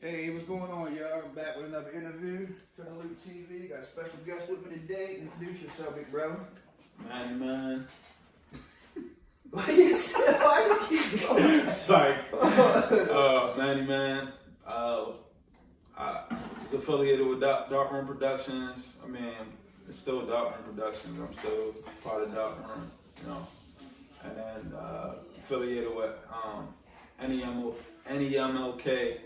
Hey, what's going on, y'all? I'm back with another interview for the Lute TV. Got a special guest with me today. Introduce yourself, big brother. Manny, man. Why you keep going? Sorry. Manny, man. I was affiliated with Darkroom Productions. I mean, it's still Darkroom Productions. I'm still part of Darkroom, you know. And then affiliated with NEMLK.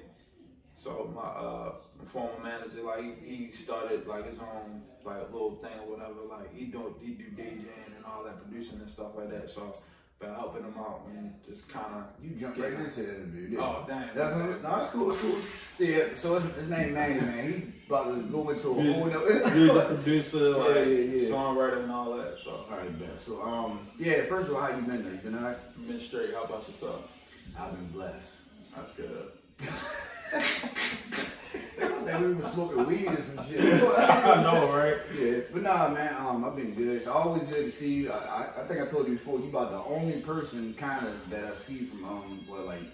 So my former manager, like he started like his own like little thing or whatever. Like he do DJing and all that, producing and stuff like that. So been helping him out and just kind of. You jumped right into the interview. Yeah. Oh damn. No, it's cool. It's cool. Yeah. So his name Manny, man. He about to go into a whole nother. Music producer, like yeah. songwriter and all that. So. All right, man. So yeah. First of all, how you been? Though? You been alright? Been straight. How about yourself? I've been blessed. That's good. They we been smoking weed or some shit. I know, right? Yeah, but nah, man. I've been good. It's always good to see you. I think I told you before. You about the only person kind of that I see from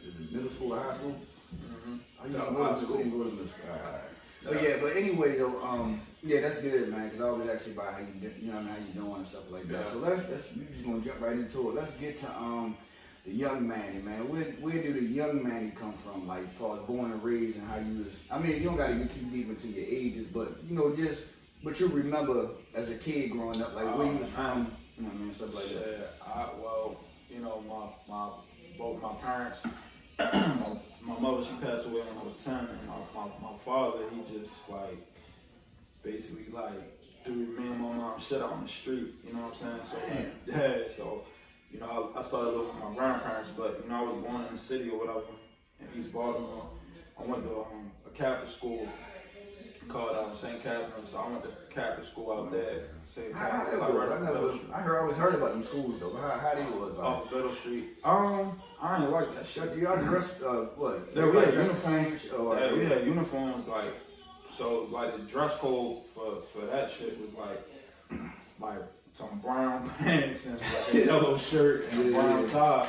is it middle school or high school? Mm-hmm. Oh, you didn't go to middle school. But yeah, but anyway though, yeah, that's good, man. Cause I always ask you about how you know how you doing and stuff like that. So let's we just gonna jump right into it. Let's get to the young Manny, man. Where did the young Manny come from? Like, as far as born and raised and how you was. I mean, you don't got to get too deep into your ages, but you know, just what you remember as a kid growing up, like where you was from, you know what I mean, stuff like that. Well, you know, both my parents. my mother, she passed away when I was 10, and my father, he just like basically like threw me and my mom shit out on the street. You know what I'm saying? So yeah, so. You know, I started living with my grandparents, but you know, I was born in the city or whatever, in East Baltimore. I went to a Catholic school called St. Catherine's, so I went to Catholic school out there. How that was? I always heard about them schools though. How they was? Off Middle Street. I ain't like that shit. Do y'all dress what? We had uniforms. Yeah, we had uniforms like so. Like the dress code for that shit was like some brown pants and like a yellow shirt and a brown tie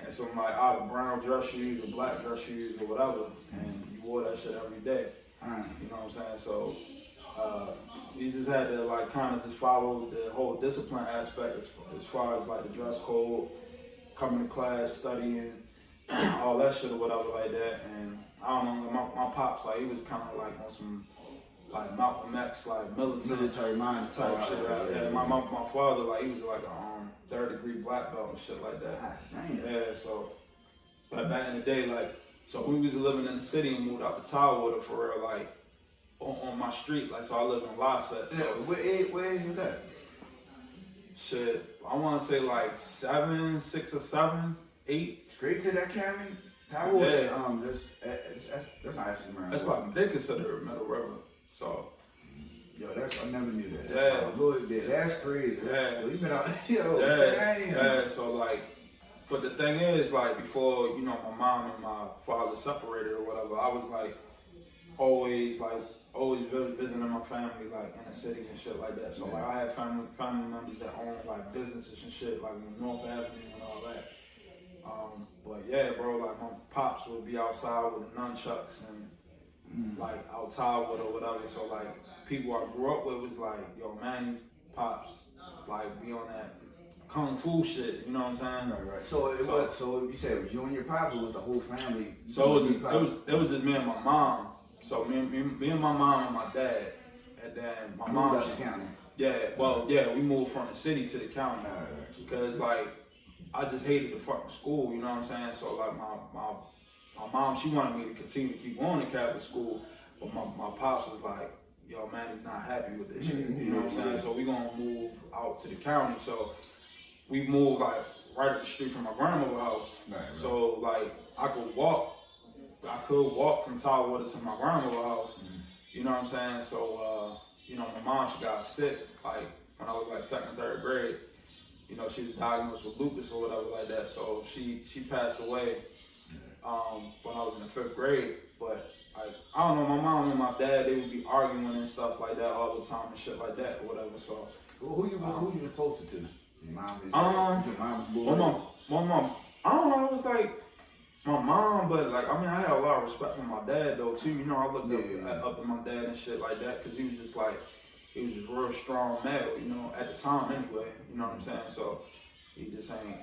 and some like either brown dress shoes or black dress shoes or whatever, and you wore that shit every day. You know what I'm saying? So you just had to like kind of just follow the whole discipline aspect as far as like the dress code, coming to class, studying, all that shit or whatever like that. And I don't know, my pops, like he was kind of like on some like Malcolm X, like military mind type shit. Yeah. My father, like he was like a 3rd-degree black belt and shit like that. Yeah, so like back in the day, like so we was living in the city and moved out to Towerwater for real, like on my street, like so I lived in Lawset. So where is you at? Shit, I want to say like 6 or 7, 8. Straight to that county. Towerwater. Yeah. That's not actually around. That's like they consider it Middle River. So, yo, I never knew that. Yeah. A little bit. That's crazy. Yeah. You been out, yeah. So like, but the thing is, like, before you know my mom and my father separated or whatever, I was like, always visiting my family like in the city and shit like that. So like, I had family members that owned like businesses and shit like North Avenue and all that. But yeah, bro, like my pops would be outside with the nunchucks and. Like outside with or whatever, so like people I grew up with was like, yo, Manny, pops, like be on that kung fu shit, you know what I'm saying? Right. So you said it was you and your pops, or was the whole family? So it was just me and my mom. So me and my mom and my dad, and then my mom. Moved out the county. Yeah, we moved from the city to the county because like I just hated the fucking school, you know what I'm saying? So like my mom, she wanted me to continue to keep going to Catholic school, but my pops was like, yo, man, he's not happy with this shit. You know what I'm saying? So we gonna move out to the county. So we moved like right up the street from my grandmother's house. Right. So like I could walk from Towerwater to my grandmother's house. You know what I'm saying? So you know, my mom, she got sick like when I was like 2nd, 3rd grade. You know, she was diagnosed with lupus or whatever like that. So she passed away. When I was in the 5th grade, but I don't know, my mom and my dad, they would be arguing and stuff like that all the time and shit like that or whatever. So who you was closer to? Your mom? My mom, I don't know, it was like my mom, but like, I mean, I had a lot of respect for my dad though too. You know, I looked up at my dad and shit like that because he was just a real strong male, you know, at the time anyway. You know what I'm saying? So he just ain't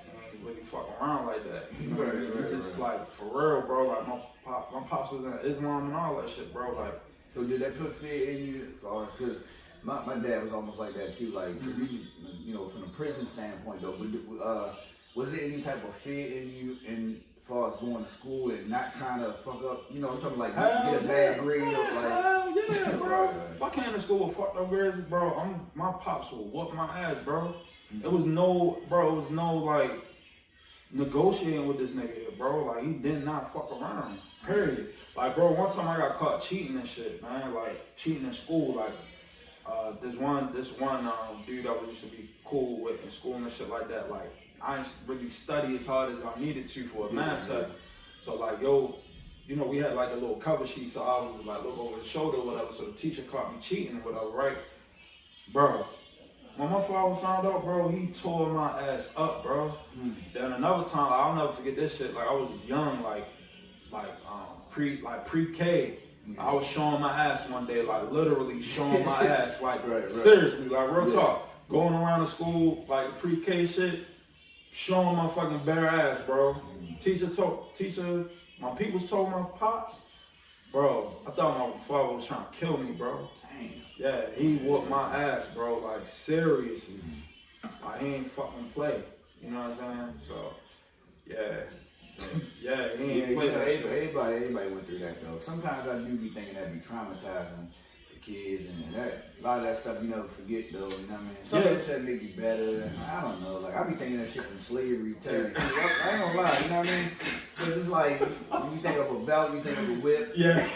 really fucking around like that. You know, he just like for real, bro. Like my pops was in Islam and all that shit, bro. Like, so did that put fear in you? Because my dad was almost like that too. Like, you know, from the prison standpoint though, was there any type of fear in you in as far as going to school and not trying to fuck up? You know, I'm talking like get a bad grade or like. Hell yeah, bro. If I came to school with fucked up grades, bro, my pops will whoop my ass, bro. It was no like negotiating with this nigga here, bro. Like he did not fuck around. Period. Like, bro, one time I got caught cheating and shit, man. Like cheating in school. Like this one dude I used to be cool with in school and shit like that. Like I didn't really study as hard as I needed to for a math test. So like, you know, we had like a little cover sheet, so I was like look over the shoulder or whatever. So the teacher caught me cheating or whatever, right, bro? When my father found out, bro, he tore my ass up, bro. Then another time, I'll never forget this shit. Like I was young, pre-K. I was showing my ass one day, like literally showing my ass, like seriously, like real talk. Going around the school, like pre-K shit, showing my fucking bare ass, bro. My peoples told my pops, bro, I thought my father was trying to kill me, bro. Damn. Yeah, he whooped my ass, bro, like seriously. Like he ain't fucking play. You know what I'm saying? So, yeah, he ain't play that shit. Everybody went through that though. Sometimes I do be thinking that'd be traumatizing the kids and that a lot of that stuff you never forget though. You know what I mean? Some of that make you better. And I don't know. Like I be thinking that shit from slavery too. I ain't gonna lie. You know what I mean? Because it's like when you think of a belt, you think of a whip. Yeah.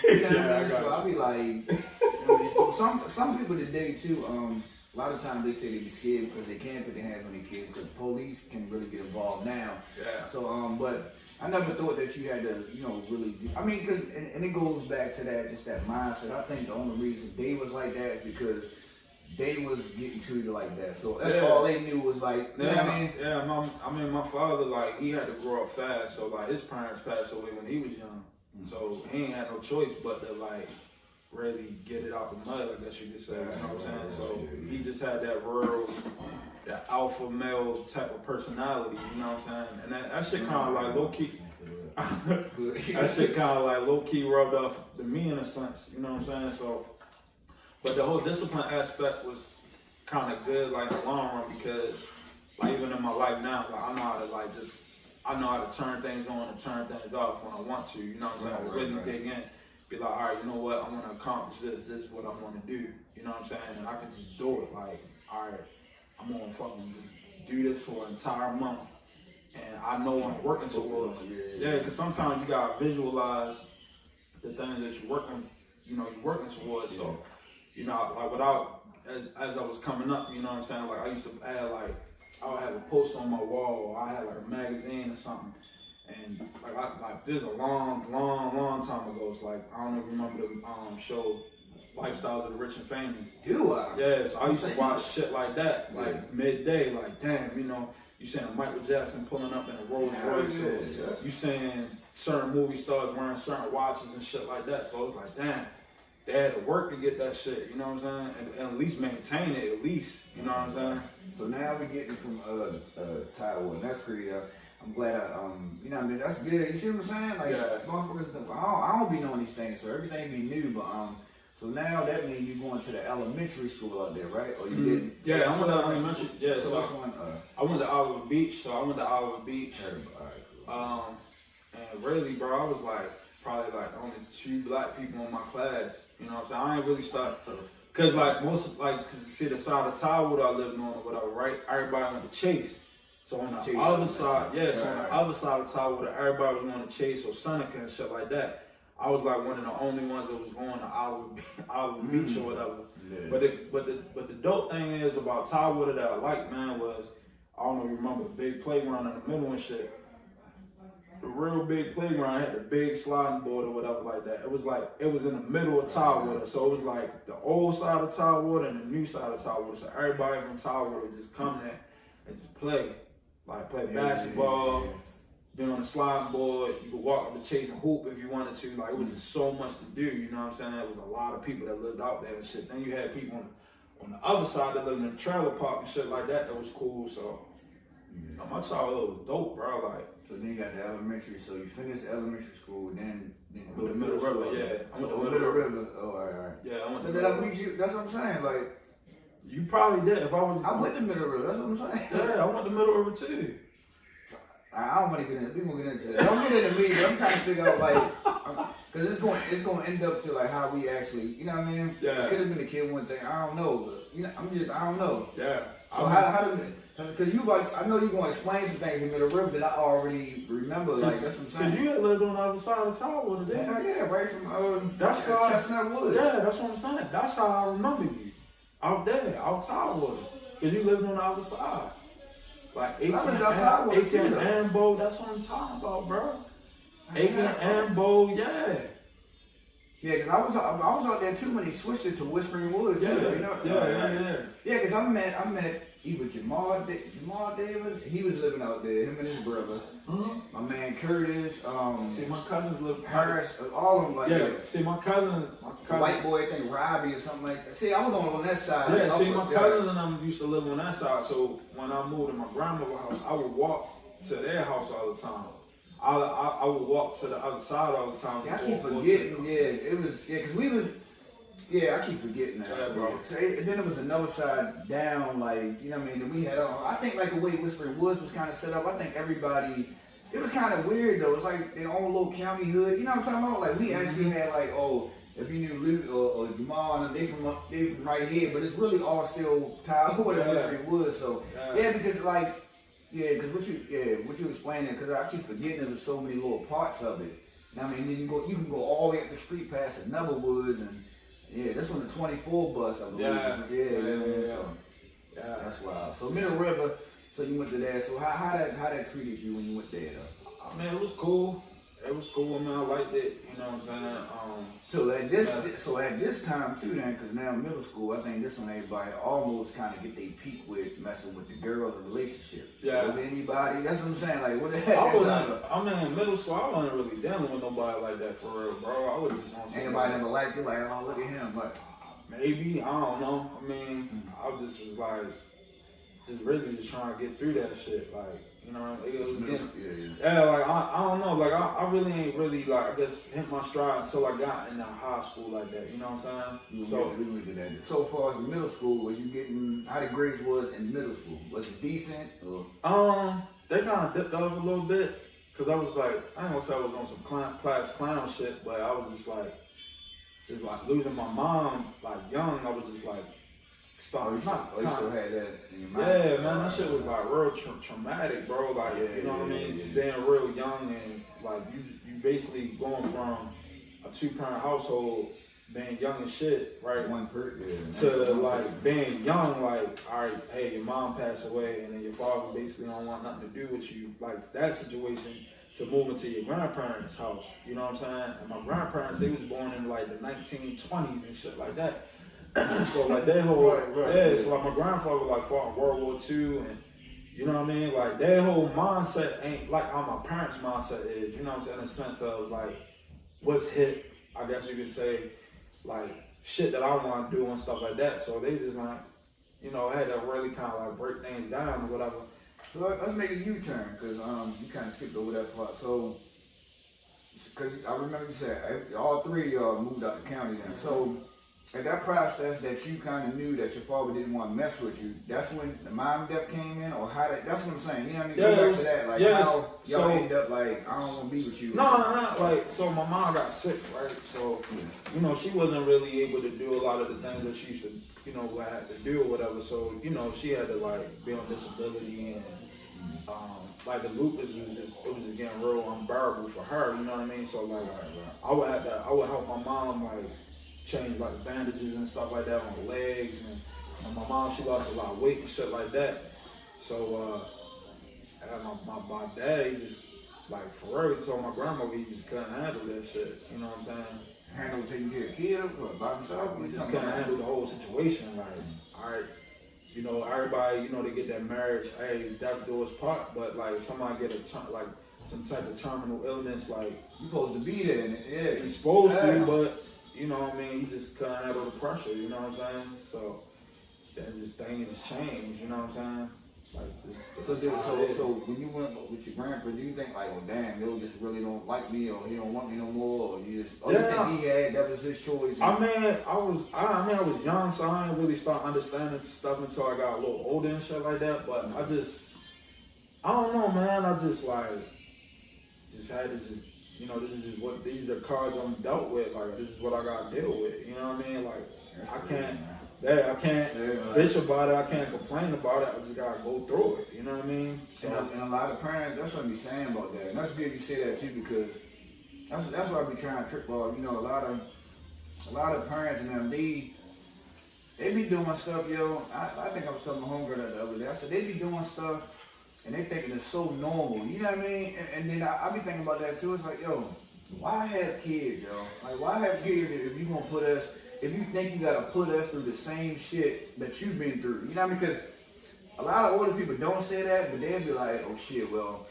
You know what I mean? So I be like, you know, so some people today too. A lot of times they say they be scared because they can't put their hands on their kids because police can really get involved now. Yeah. So but I never thought that you had to, you know, really do. I mean, because and it goes back to that just that mindset. I think the only reason they was like that is because they was getting treated like that. So that's all they knew was like, you know what I mean? Yeah, my father, like, he had to grow up fast. So, like, his parents passed away when he was young. So, he ain't had no choice but to, like, really get it out the mud, I guess you could say. You know what I'm saying? So, he just had that alpha male type of personality, you know what I'm saying? And that shit kind of, like, low-key, that shit kind of, like, low-key rubbed off to me in a sense, you know what I'm saying? So, but the whole discipline aspect was kind of good, like in the long run, because like even in my life now, like I know how to turn things on and turn things off when I want to. You know what I'm saying? Really dig in, be like, all right, you know what? I want to accomplish this. This is what I want to do. You know what I'm saying? And I can just do it. Like, all right, I'm gonna fucking just do this for an entire month, and I know what I'm working towards. Yeah, because sometimes you gotta visualize the things that you're working towards. So. You know, like as I was coming up, you know what I'm saying? Like I used to add I would have a poster on my wall, or I had like a magazine or something. And like this is a long time ago. It's like, I don't know if you remember the show Lifestyles of the Rich and Famous. Do I? Yeah, so I used to watch shit like that, like midday, like damn, you know, you saying Michael Jackson pulling up in a Rolls Royce, or you saying certain movie stars wearing certain watches and shit like that. So it was like, damn. They had to work to get that shit, you know what I'm saying? And at least maintain it, at least, you know what I'm saying? So now we're getting from Taiwan. That's great. I'm glad you know what I mean? That's good. You see what I'm saying? Like, motherfuckers, I don't be knowing these things, so everything be new, but, so now that means you're going to the elementary school out there, right? Or you didn't? Yeah, I went to elementary. Yeah, so which one? I went to Olive Beach, so I went to Olive Beach. All right, cool. And really, bro, I was like, probably like only 2 black people in my class, you know what I'm saying? I ain't really start, cause like cause see the side of Tywood I lived on or whatever, right? Everybody went to Chase. So on the other side, on the other side of Tywood, everybody was going to Chase or Seneca and shit like that. I was like one of the only ones that was going to Olive Beach or whatever. Yeah. But the dope thing is about Tywood that I liked, man, was, I don't know if you remember the big playground in the middle and shit. The real big playground had the big sliding board or whatever like that. It was in the middle of Tywater. So it was like the old side of Tywater and the new side of Tywater. So everybody from Tywater would just come there and just play. Like play basketball, be on the sliding board, you could walk up the chase and hoop if you wanted to. Like, it was just so much to do, you know what I'm saying? There was a lot of people that lived out there and shit. Then you had people on the other side that lived in the trailer park and shit like that was cool. So, you know, my childhood was dope, bro. Like, so then you got the elementary. So you finished elementary school, then you go to Middle River. Yeah, I went to Middle River. Oh, all right. Yeah, I went so to did I meet you? That's what I'm saying. Like, you probably did. If I went to Middle River. That's what I'm saying. Yeah, I went to Middle River too. I don't want to get into. We gonna get into that. Don't get into me. But I'm trying to figure out like, cause it's going to end up to like how we actually, you know what I mean? Yeah. It could have been a kid one thing. I don't know. But, you know, I don't know. Yeah. So how did? Because you like, I know you going to explain some things in Middle River that I already remember. Like that's what I'm saying. Because you had lived on the other side of the tower today. Yeah, right from that's how Chestnut Woods. Yeah, that's what I'm saying. That's how I remember you. Out there, out Towerwater. Because you lived on the other side. Like Aiken and Ambo, that's what I'm talking about, bro. Aiken and Ambo, yeah. Yeah, because I was out there too when he switched it to Whispering Woods. Yeah, too, you know? yeah. Yeah, because I met either Jamal Davis, he was living out there, him and his brother. Mm-hmm. My man Curtis, see, my cousins live Harris, all of them like that. See, my cousin, white boy, I think Robbie or something like that. See, I was on that side. Yeah, see, my cousins and them used to live on that side. So when I moved to my grandmother's house, I would walk to their house all the time. I would walk to the other side all the time. Yeah, I keep forgetting. Because we was. Yeah, I keep forgetting that. Yeah, bro. So then there was another side down, like, you know what I mean, that we had I think like the way Whispering Woods was kind of set up, I think everybody, it was kind of weird though. It's like their own little county hood. You know what I'm talking about? Like we actually had like, if you knew Lute or Jamal, and they from right here, but it's really all still tied with Whispering Woods. So because like, because what you explaining, because I keep forgetting there's so many little parts of it. You know what I mean? Then you can go all the way up the street past another woods and. Yeah, this was the 24 bus, I believe. Yeah. So, that's wild. So Middle River, so you went to there. So how that treated you when you went there though? I mean, it was cool. It was cool. I mean, I liked it. You know what I'm saying? So at this time too, then, because now middle school, I think this one everybody almost kind of get their peak with messing with the girls and relationships. Yeah. Was anybody? That's what I'm saying. Like what the heck? I mean, in middle school, I wasn't really dealing with nobody like that for real, bro. I was just on. Anybody ever like you? Like, oh, look at him. Like, maybe I don't know. I mean, I just was like, just really just trying to get through that shit, like. You know, it was like I don't know, like I really ain't really like I guess hit my stride until I got into high school like that. You know what I'm saying? So far as the middle school, was you getting how the grades was in middle school? Was it decent? Or? They kind of dipped off a little bit because I was like I ain't gonna say I was on some class clown shit, but I was just like losing my mom like young. I was just like. You still had that in your mind? Yeah, man, that shit was like real traumatic, bro. Like, you know what I mean? Just being real young and like you basically going from a 2-parent household, being young and shit, right? To like being young, like, all right, hey, your mom passed away, and then your father basically don't want nothing to do with you, like that situation. To move into your grandparents' house, you know what I'm saying? And my grandparents, they was born in like the 1920s and shit like that. So like their whole so like my grandfather like fought in World War II and you know what I mean? Like their whole mindset ain't like how my parents' mindset is, you know what I'm saying? In the sense of like what's hip, I guess you could say, like shit that I want to do and stuff like that. So they just like, you know, had to really kind of like break things down or whatever. So let's make a U-turn because you kind of skipped over that part. So, because I remember you said all three of y'all moved out the county then. So. At that process that you kind of knew that your father didn't want to mess with you, that's when the mom death came in, or how that? That's what I'm saying. You know what I mean? Go back to that, like how y'all end up like I don't want to be with you. No, like so my mom got sick, right? So you know she wasn't really able to do a lot of the things that she used to, you know, had to do or whatever. So you know she had to like be on disability and like the lupus was just getting real unbearable for her. You know what I mean? So like I would help my mom like. Change like bandages and stuff like that on her legs and my mom she lost a lot of weight and shit like that. So my dad he just like for real he told my grandmother he just couldn't handle that shit. You know what I'm saying? Handle taking care of kids or by himself? He just couldn't handle the whole situation. Like, alright, you know, everybody, you know, they get that marriage, hey, death do its part, but like somebody get a some type of terminal illness, like You supposed to be there, yeah. he's supposed to, but you know what I mean, he just couldn't handle the pressure, you know what I'm saying? So then just things change, you know what I'm saying? Like So when you went with your grandpa, do you think like, oh damn, yo just really don't like me, or he don't want me no more, or you just, you think he had, that was his choice? I mean, I was young, so I didn't really start understanding stuff until I got a little older and shit like that. But I don't know, man. I just had to you know, these are the cards I'm dealt with. Like, this is what I got to deal with. You know what I mean? Like, I can't bitch about it. I can't complain about it. I just gotta go through it. You know what I mean? So, and a lot of parents, that's what I be saying about that. And that's good you say that too, because that's what I be trying to trip on. You know, a lot of parents and them, they be doing stuff, yo. I think I was telling my homegirl that the other day. I said they be doing stuff and they thinking it's so normal. You know what I mean? And then I be thinking about that too. It's like, yo, why have kids, yo? Like, why have kids if you gonna put us? If you think you gotta put us through the same shit that you've been through, you know what I mean? Because a lot of older people don't say that, but they'll be like, oh shit, well,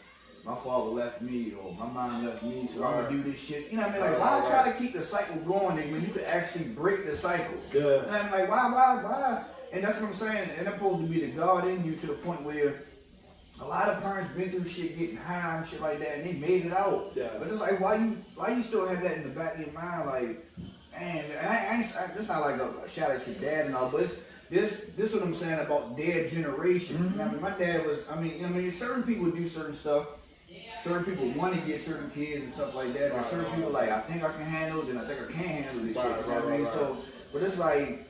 my father left me, or my mom left me, so I'm gonna do this shit. You know what I mean? Like, why try to keep the cycle going when you could actually break the cycle? Yeah. And I'm like, why? And that's what I'm saying. And that's supposed to be the God in you, to the point where a lot of parents been through shit, getting high and shit like that, and they made it out. Yeah. But it's like, why you still have that in the back of your mind, like? And this not like a shout at your dad and all, but this what I'm saying about their generation. Mm-hmm. You know what I mean? My dad was, you know what I mean? Certain people do certain stuff. Certain people want to get certain kids and stuff like that. But certain people like, I think I can handle it, and I think I can't handle this shit. You know what I mean? So, but it's like,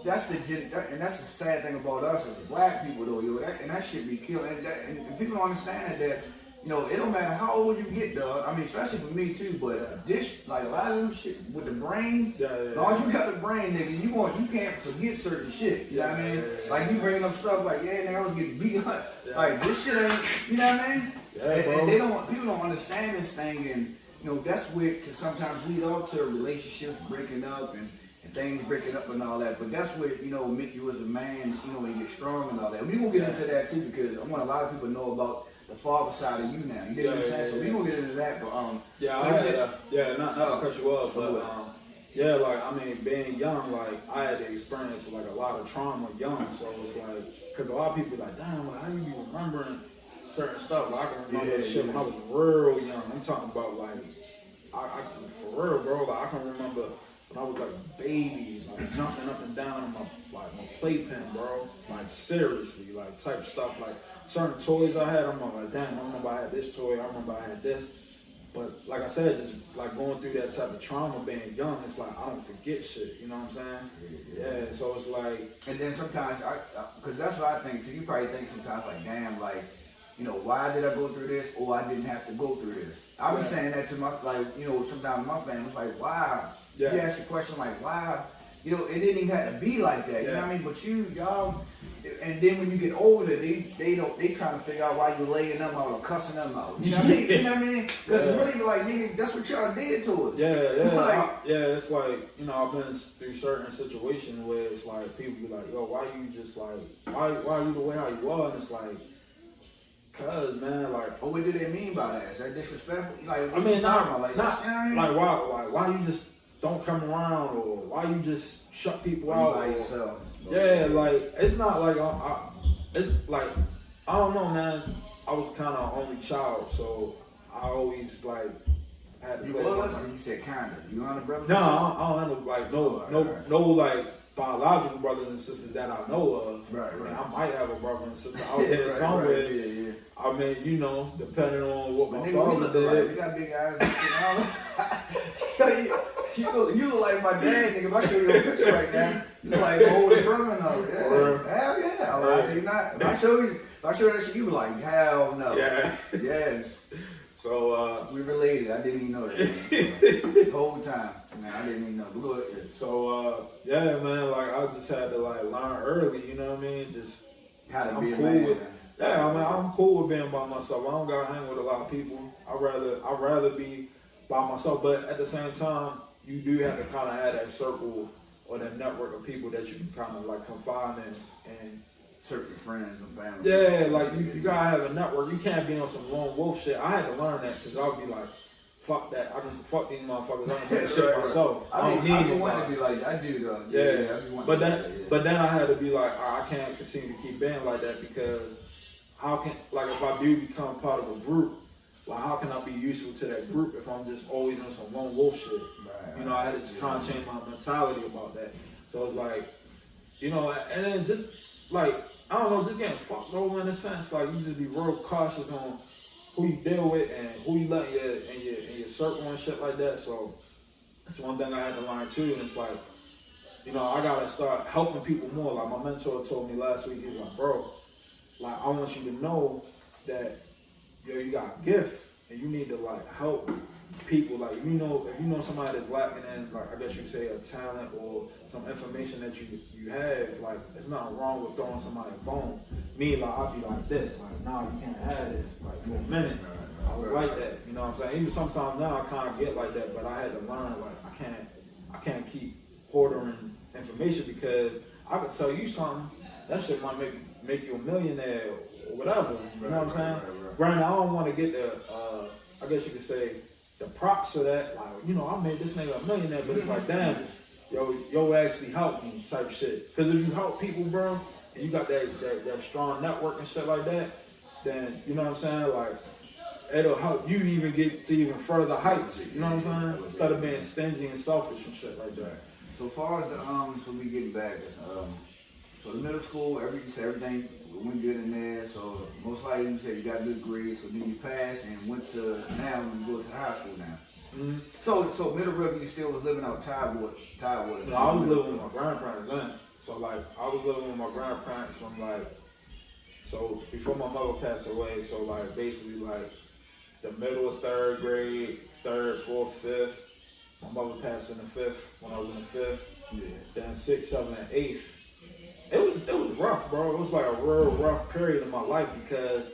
that's the sad thing about us as black people though, yo. That shit be killing. And people don't understand that. You know, it don't matter how old you get, dog. I mean, especially for me too. But this, like a lot of them shit with the brain. As long as you got the brain, nigga, you can't forget certain shit. You know what I mean? Like you bring up stuff like, nigga, I was getting beat up. Like this shit ain't. You know what I mean? And people don't understand this thing, and you know that's what can sometimes lead up to relationships breaking up and things breaking up and all that. But that's what, you know, make you as a man, you know, when you get strong and all that. We gonna get into that too, because I want a lot of people to know about the father side of you now. You get what I'm saying? So we gonna get into that, but not to cut you off, but like, I mean, being young, like I had to experience like a lot of trauma young, so it's like, because a lot of people be like, damn, like, how you be remembering certain stuff? Like, I can remember shit when I was real young. I'm talking about like, I for real, bro. Like I can remember when I was like a baby, like jumping up and down in my playpen, bro. Like seriously, like type stuff, like. Certain toys I had, I'm like, damn, I remember I had this toy, I remember I had this. But like I said, just like going through that type of trauma being young, it's like I don't forget shit, you know what I'm saying? Yeah, so it's like... And then sometimes, because that's what I think too, you probably think sometimes like, damn, like, you know, why did I go through this, or I didn't have to go through this? I was saying that to my, like, you know, sometimes my family was like, why? Yeah. You ask the question like, why? You know, it didn't even have to be like that, you know what I mean? But y'all... And then when you get older, they trying to figure out why you laying them out or cussing them out. You know what I mean? You know what I mean? Because it's really like, nigga, that's what y'all did to us. It's like, you know, I've been through certain situations where it's like people be like, yo, why you just like, why you the way how you are? And it's like, cause man, like. Well, what do they mean by that? Is that disrespectful? Like, I mean, not you know what I mean? Like why you just don't come around, or why you just shut people out by yourself. Yeah, like, it's not like, it's like, I don't know, man. I was kind of only child, so I always, like, had to You was, or you said kind of? You on the brother? No, I don't have, like, no, like, biological brothers and sisters that I know of. Right. I mean, I might have a brother and sister out there somewhere. Yeah. I mean, you know, depending on what my father did. You got big eyes and shit. You look like my dad, nigga. If I show you a picture right now, you look like my older brother and all. Hell yeah. I'll lie to you not. If I show you that shit, you be like, hell no. Yeah. Yes. So, we related. I didn't even know that. The whole time. Man, I didn't even know. So, yeah, man, like, I just had to, like, learn early, you know what I mean? Just, how to be a cool man. Yeah, I mean, I'm cool with being by myself. I don't gotta hang with a lot of people. I'd rather be by myself, but at the same time, you do have to kind of have that circle or that network of people that you can kind of like confide in, and certain friends and family. Yeah, like you gotta have a network. You can't be on some lone wolf shit. I had to learn that because I would be like, fuck that. Fuck these motherfuckers. I'm gonna do shit myself. I don't need it. I want to be like I do though. Yeah. But then I had to be like, I can't continue to keep being like that because how can, like, if I do become part of a group, like, how can I be useful to that group if I'm just always on some lone wolf shit? Right. You know, I had to just kind of change my mentality about that. So it's like, you know, and then just like, I don't know, just getting fucked over in a sense. Like, you just be real cautious on who you deal with and who you let in your circle and shit like that. So that's one thing I had to learn too. And it's like, you know, I gotta start helping people more. Like my mentor told me last week, he was like, bro, like I want you to know that you got a gift and you need to like help people. Like if you know somebody that's lacking in, like I guess you say a talent or some information that you have, like there's nothing wrong with throwing somebody a bone. Me, like I'll be like this, like nah, you can't have this. Like for a minute, I was like that. You know what I'm saying? Even sometimes now I kind of get like that, but I had to learn like I can't keep hoarding information because I could tell you something that shit might make you a millionaire or whatever. You know what I'm saying? Granted, I don't want to get the I guess you could say the props for that. Like you know, I made this nigga a millionaire, but it's like damn. Yo actually helped me type shit. Because if you help people, bro, and you got that strong network and shit like that, then, you know what I'm saying, like, it'll help you even get to even further heights, you know what I'm saying? Instead of being stingy and selfish and shit like that. So far as the, so we getting back, so the middle school, everything went good in there, so most likely you said you got good grades, so then you passed and went to, now you go to high school now. Mm-hmm. So middle rugby, you still was living out Tidewater. No, I was living with my grandparents then. So like I was living with my grandparents from like, so before my mother passed away. So like basically like the middle of third grade, third, fourth, fifth. My mother passed in the fifth when I was in the fifth. Yeah. Then sixth, seventh, and eighth. It was rough, bro. It was like a real rough period in my life because.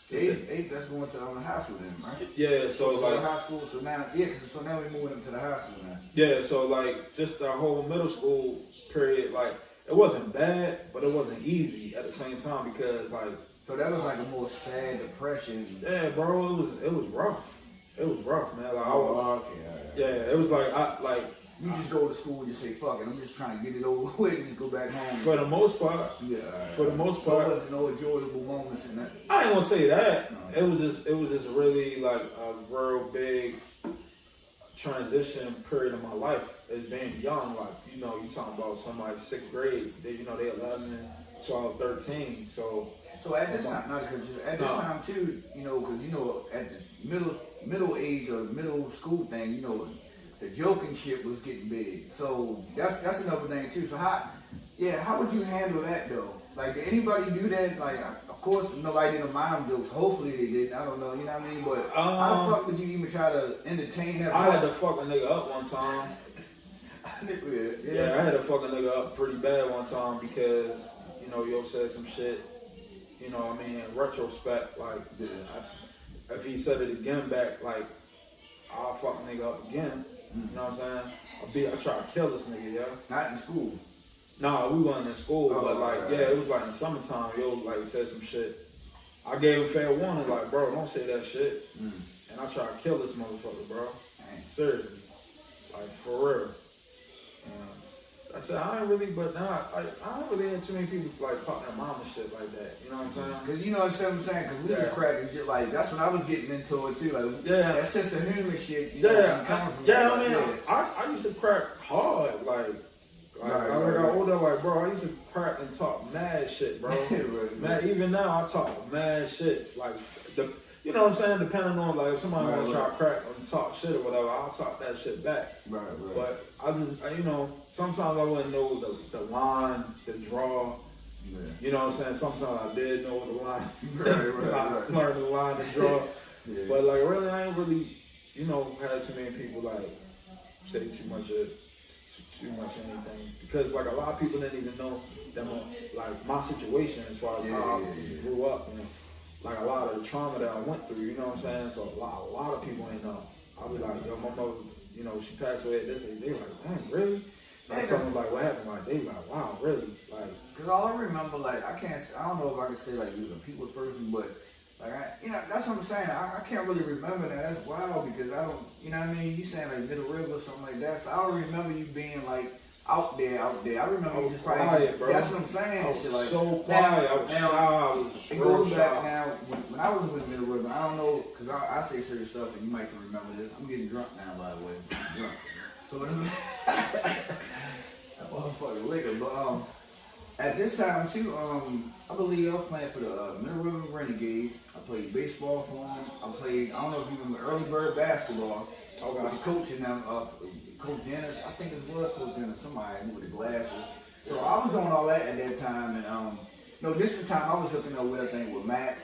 Eight, that's going to high school then, right? Yeah, so like high school. So now, so now we're moving into the high school now. Yeah, so like just the whole middle school period, like it wasn't bad, but it wasn't easy at the same time because like. So that was like a more sad depression. Yeah, bro, it was rough. It was rough, man. Like okay. Yeah, it was like You just go to school and just say, fuck it, I'm just trying to get it over with and just go back home. For the most part. Yeah. For the most part. So there wasn't no enjoyable moments in that. I ain't gonna say that. No. It was just really like a real big transition period of my life as being young. Like, you know, you talking about somebody 6th grade, they 11, 12, 13. So at this time, at this time too, you know, because you know, at the middle age or middle school thing, you know, the joking shit was getting big. So that's another thing too. So how would you handle that though? Like, did anybody do that? Like, of course, nobody did the mom jokes. Hopefully they didn't. I don't know. You know what I mean? But how the fuck would you even try to entertain that? I had to fuck a nigga up one time. I had to fuck a nigga up pretty bad one time because, you know, yo said some shit. You know what I mean? In retrospect, like, if he said it again back, like, I'll fuck a nigga up again. You know what I'm saying? I try to kill this nigga, yeah. Not in school. Nah, we wasn't in school, but like, it was like in the summertime, yo, like, said some shit. I gave him fair warning, like, bro, don't say that shit. And I try to kill this motherfucker, bro. Seriously. Like, for real. I said, I don't really have too many people like talking to mom and shit like that. You know what I'm saying? Because you know what I'm saying? Because we was cracking shit like, that's when I was getting into it too. Like, that sense of humor shit. You know, I used to crack hard. Like I got older, like, bro, I used to crack and talk mad shit, bro. Man, even now I talk mad shit. Like, you know what I'm saying? Depending on, like, if somebody want to try to crack and talk shit or whatever, I'll talk that shit back. Right. But you know, sometimes I wouldn't know the line, the draw. Yeah. You know what I'm saying? Sometimes I did know the line. I learned the line and draw. But, like, really, I ain't really, you know, had too many people, like, say too much anything. Because, like, a lot of people didn't even know that, like, my situation as far as how I grew up, you know. Like, a lot of the trauma that I went through, you know what I'm saying? So a lot of people ain't know. I'll be like, yo, my mother, you know, she passed away at this age. They like, dang, really? Like something like what happened, like they like, wow, really? Like, cause all I remember, like I don't know if I can say like you was a people's person, but like that's what I'm saying. I can't really remember that. That's wild because I don't, you know what I mean? You saying like Middle River or something like that. So I don't remember you being like out there. I remember you just quiet, bro. That's what I'm saying. I was shit, like, so quiet. I was shy. It goes back now. When I was with Middle River, I don't know, cause I say certain stuff and you might can remember this. I'm getting drunk now, by the way. I'm drunk. So that motherfucking liquor, but at this time too, I believe I was playing for the Middle River Renegades. I played baseball for them. I don't know if you remember early bird basketball. With the coach and them, Coach Dennis. I think it was Coach Dennis, somebody with the glasses. So I was doing all that at that time, and this is the time I was hooking up with everything with Mac.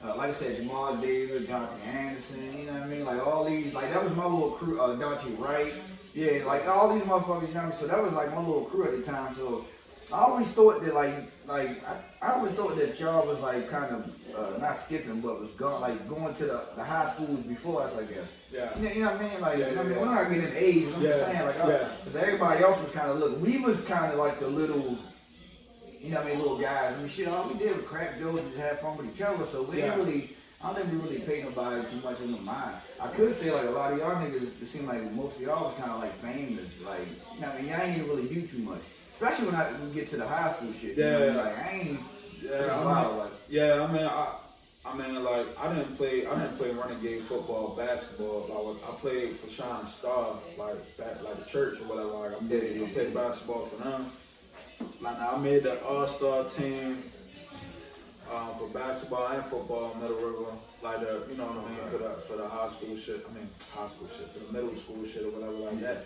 Like I said, Jamal Davis, Dante Anderson, you know what I mean? Like all these, like that was my little crew. Dante Wright, yeah, like all these motherfuckers, you know what I mean? So that was like my little crew at the time. So I always thought that I always thought that y'all was like kind of not skipping, but was going to the high schools before us, I guess. Yeah. You know what I mean? Like, I mean, we're not getting age. I'm just saying, like, because everybody else was kind of looking. We was kind of like the little, you know what I mean, little guys. I mean, shit, all we did was crack jokes and just have fun with each other. So we didn't really. I don't think we really paid nobody too much in the mind. I could say like a lot of y'all niggas, it seemed like most of y'all was kind of like famous. Like, you know what I mean? Y'all ain't even really do too much. Especially when we get to the high school shit. Yeah. You know, like I ain't. I mean, like I didn't play renegade football, basketball. I played for Shining Star, like the church or whatever. Like I played basketball for them. Like I made the All-Star team for basketball and football in Middle River. Like you know what I mean, for the high school shit. For the middle school shit or whatever like that.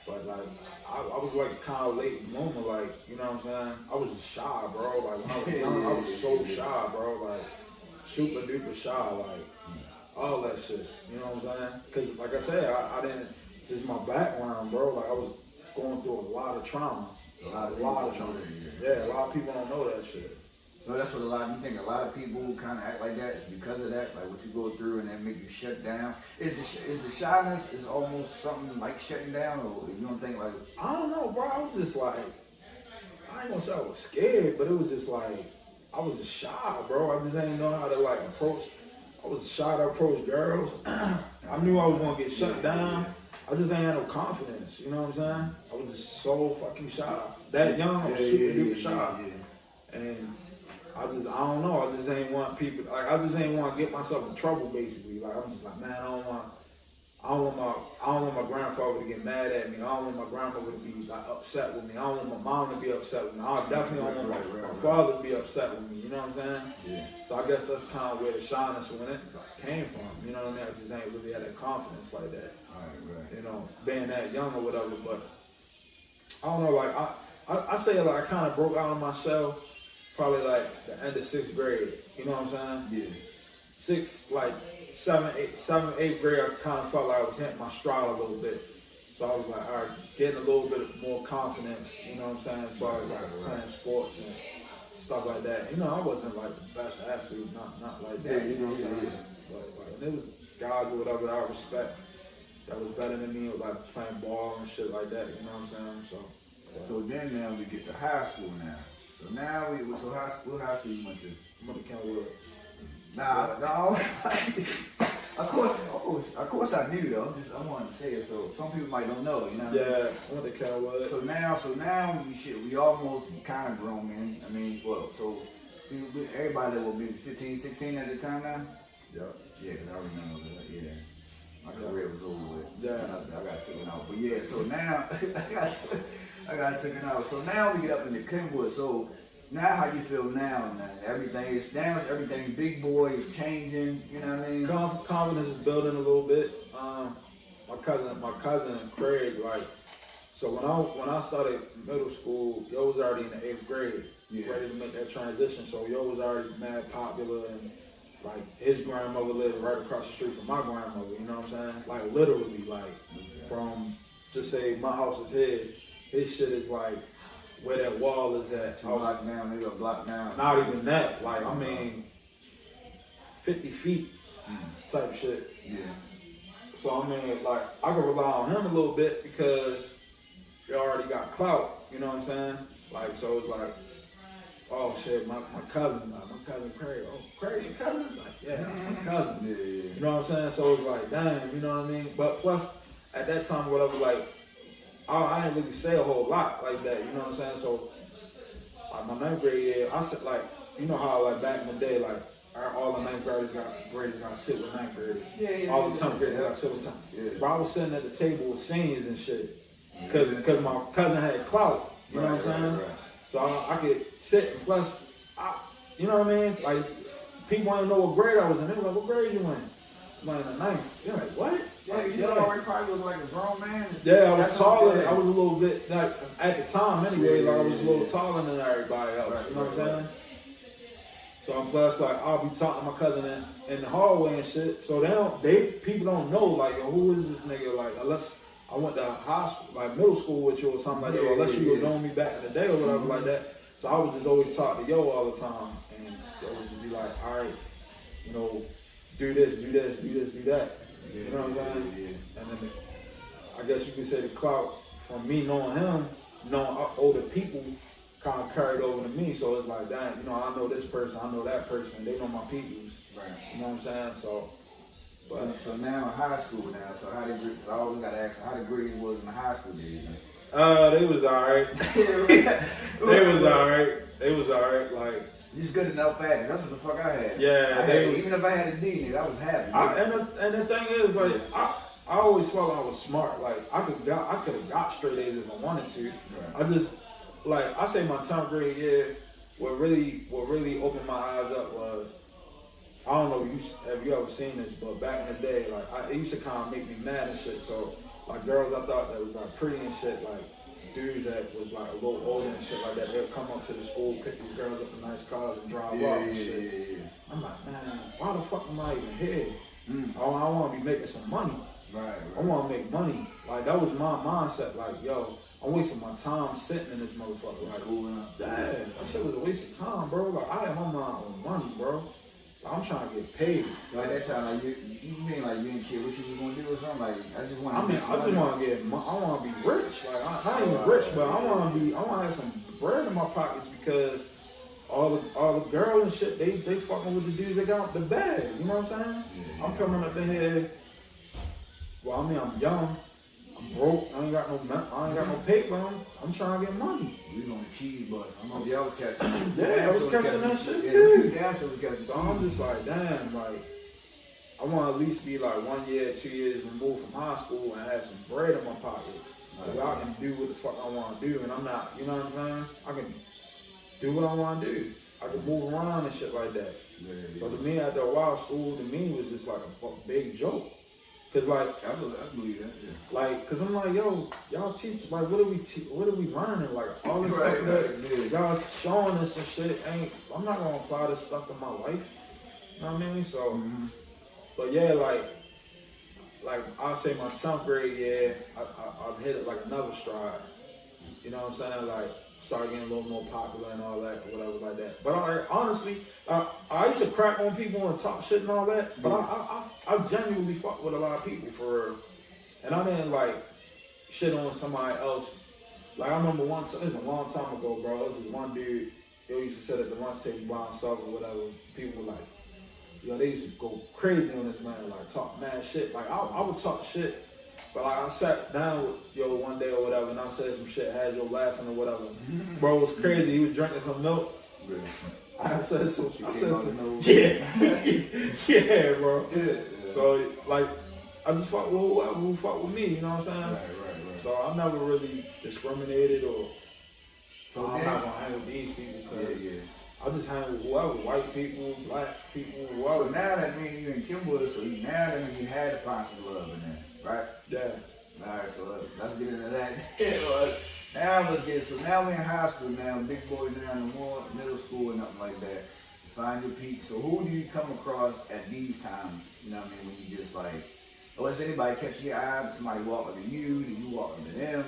But like, I was like kind of late bloomer, like, you know what I'm saying? I was just shy, bro. Like when I was young, I was so shy, bro. Like super duper shy, like all that shit. You know what I'm saying? Cause like I said, I didn't, just my background, bro. Like I was going through a lot of trauma. A lot of trauma. Yeah, a lot of people don't know that shit. So that's what you think a lot of people kind of act like that is because of that, like what you go through and then make you shut down. Is the shyness is almost something like shutting down, or you don't think like? I don't know, bro. I was just like, I ain't gonna say I was scared, but it was just like, I was just shy, bro. I just ain't know how to like approach. I was shy to approach girls. I knew I was gonna get shut down. I just ain't had no confidence. You know what I'm saying? I was just so fucking shy. That young, I was super duper shy, and. I don't know. I just ain't want people. Like I just ain't want to get myself in trouble. Basically, like I'm just like, man, I don't want my grandfather to get mad at me. I don't want my grandmother to be like upset with me. I don't want my mom to be upset with me. I definitely don't want my father to be upset with me. You know what I'm saying? Yeah. So I guess that's kind of where the shyness when it came from. You know what I mean? I just ain't really had that confidence like that. Right. You know, being that young or whatever. But I don't know. Like I say like I kind of broke out of my shell. Probably like the end of 6th grade, you know what I'm saying? Yeah. 7th, 8th grade, I kind of felt like I was hitting my stride a little bit. So I was like, all right, getting a little bit more confidence, you know what I'm saying, as far as like playing sports and stuff like that. You know, I wasn't like the best athlete, not like that, you know what I'm saying? But like, and there was guys or whatever that I respect that was better than me, like playing ball and shit like that, you know what I'm saying? So then now we get to high school now. So now what high school you went to? I went to Kenwood. No. Of course I knew though. I wanted to say it so some people might don't know, you know. Yeah, I went to Kenwood. So now we almost kind of grown men. I mean, everybody that will be 15, 16 at the time now. Yeah, cause I remember that. Yeah, my career was over with. Yeah, I got taken out. But yeah, so now I got taken out. So now we get up into Kenwood. So now how you feel now? Everything's big boy is changing. You know what I mean? Confidence is building a little bit. My cousin Craig, like, so when I started middle school, yo was already in the 8th grade, ready to make that transition. So yo was already mad popular, and like his grandmother lived right across the street from my grandmother. You know what I'm saying? Like literally, like from just say my house is here. His shit is like where that wall is at. Block down, maybe a block down. Not even that. Like, I mean, 50 feet type shit. Yeah. So, I mean, like, I can rely on him a little bit because they already got clout. You know what I'm saying? Like, so it's like, oh shit, my cousin Craig. Oh, Craig, your cousin? Like, yeah, that's my cousin. Yeah. You know what I'm saying? So it's like, damn, you know what I mean? But plus, at that time, whatever, like, I didn't really say a whole lot like that. You know what I'm saying? So, like, my 9th grade year, I said, like, you know how, like, back in the day, like, all the 9th graders got to sit with 9th graders. Yeah. All the 10th graders got to sit with 10th. Yeah. But I was sitting at the table with seniors and shit. Because my cousin had clout. You know what I'm saying? Right. So I could sit, and plus, you know what I mean? Like, people want to know what grade I was in. They were like, what grade you in? I'm like, in the 9th. You're like, what? Yeah, you already probably was like a grown man. Yeah, I was taller. I was a little bit, like, at the time anyway, like, I was a little taller than everybody else. Right, you know what I'm saying? So I'm plus, like, I'll be talking to my cousin in the hallway and shit. So people don't know, like, yo, who is this nigga? Like, unless I went to high school, like middle school with you or something like that, or unless you would know me back in the day or whatever like that. So I would just always talk to yo all the time. And yo would just be like, all right, you know, do this, do that. Yeah, you know what I'm saying? Yeah. And then I guess you could say the clout from me knowing him, knowing older people kind of carried over to me. So it's like, damn, you know, I know this person, I know that person, they know my peoples. Right. You know what I'm saying? So now in high school now, so how did I always gotta ask how the grades was in the high school days? They was alright. They was alright. Like, you just good enough at it. That's what the fuck I had. Yeah, even if I had a D, nigga, I was happy. And the thing is, like, I always felt I was smart. Like, I could have got straight A's if I wanted to. Right. I just, like, I say my 10th grade year, what really opened my eyes up was, I don't know if you ever seen this, but back in the day, like, it used to kind of make me mad and shit. So, like, girls I thought that was like pretty and shit, like dudes that was like a little older and shit like that, they'd come up to the school, pick these girls up in nice cars and drive off and shit. Yeah. I'm like, man, why the fuck am I even here? I want to be making some money. Right. I want to make money. Like, that was my mindset. Like, yo, I'm wasting my time sitting in this motherfucker. Like, that shit was a waste of time, bro. Like, I had my mind on money, bro. I'm trying to get paid. So at that time, like, you mean like you didn't care what you was gonna do or something? Like, I just want. I want to be rich. Like, I'm not even rich, but I want to have some bread in my pockets because all the girls and shit, they fucking with the dudes that got the bag. You know what I'm saying? Yeah. I'm coming up in here. Well, I mean, I'm young. I'm broke. I ain't got no paper. I'm trying to get money. We on the cheese bus. I was catching that. Yeah, I was catching that shit too. So I'm just like, damn, like, I want to at least be like 1 year, 2 years removed from high school and have some bread in my pocket. So I can do what the fuck I want to do. And I'm not, you know what I'm saying? I can do what I want to do. I can move around and shit like that. Yeah. So to me, after a while, school to me was just like a big joke. Cause like I believe that, yeah. Like, cause I'm like, yo, y'all teach, like, what are we learning? Like, all this stuff that y'all showing us and shit I'm not gonna apply this stuff to my life. You know what I mean? So, but yeah, like I'll say my 10th grade year, I've hit it like another stride. You know what I'm saying? Like, started getting a little more popular and all that, or whatever like that. But honestly, I used to crack on people and talk shit and all that, but I genuinely fuck with a lot of people for real. And I didn't like shit on somebody else. Like, I remember it was a long time ago, bro. This was one dude, he used to sit at the lunch table by himself or whatever. People were like, yo, they used to go crazy on this man, like talk mad shit. Like, I would talk shit. But like, I sat down with yo one day or whatever, and I said some shit, had yo laughing or whatever. Bro, it was crazy. He was drinking some milk. Really? I said some. Yeah, bro. Yeah. So like, I just fuck with whoever fuck with me. You know what I'm saying? Right. So I never really discriminated or. So I'm not gonna hang with these people because I just hang with whoever, white people, black people, whoever. So now that me and you and Kim was, so now that means you had to find some love in there. Right? Yeah. Alright, so let's get into that. Now we're in high school now, big boy now, no more middle school and nothing like that. Find your peak. So who do you come across at these times? You know what I mean? When you just like, or is anybody catching your eye? Somebody walking to you? Do you walking to them?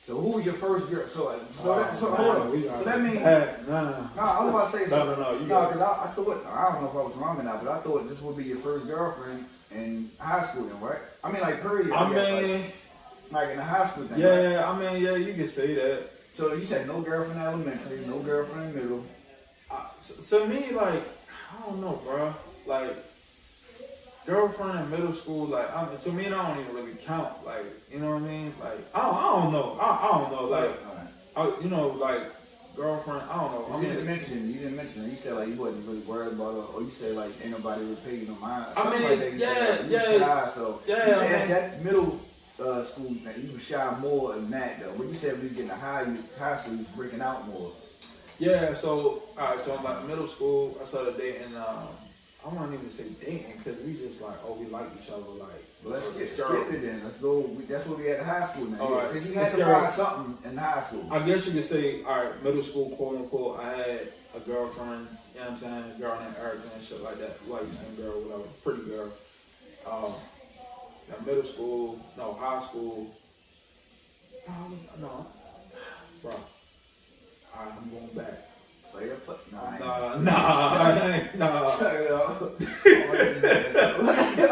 So who was your first girl? So hold on. So that means I was about to say something. No, because I thought, I don't know if I was wrong or not, but I thought this would be your first girlfriend in high school then, right? I mean, like, period. Like in the high school thing. Yeah, right? I mean, yeah, you can say that. So you said no girlfriend in elementary, no girlfriend in middle. To me, like, I don't know, bro. Like, girlfriend in middle school, like, to me, that don't even really count. Like, you know what I mean? Like, I don't know. I don't know. Like, you know, like, girlfriend, I don't know. You didn't mention it. You said, like, you wasn't really worried about it, or you said, like, ain't nobody really pay you no mind. I mean, like that. You said, shy, so yeah. You said that middle school, you was shy more than that, though. When you said we was getting to high school, you was breaking out more. Yeah, so, alright, so in like middle school, I started dating, I wouldn't even say dating, because we just like, we like each other, like. Well, let's skip it then. Let's go. That's what we had in high school now. Alright. Because you had to find something in high school. I guess you could say, alright, middle school, quote unquote, I had a girlfriend, you know what I'm saying, a girl named Erica and shit like that, light-skinned girl, whatever, pretty girl. Middle school, no, high school, no, bro. I'm going back.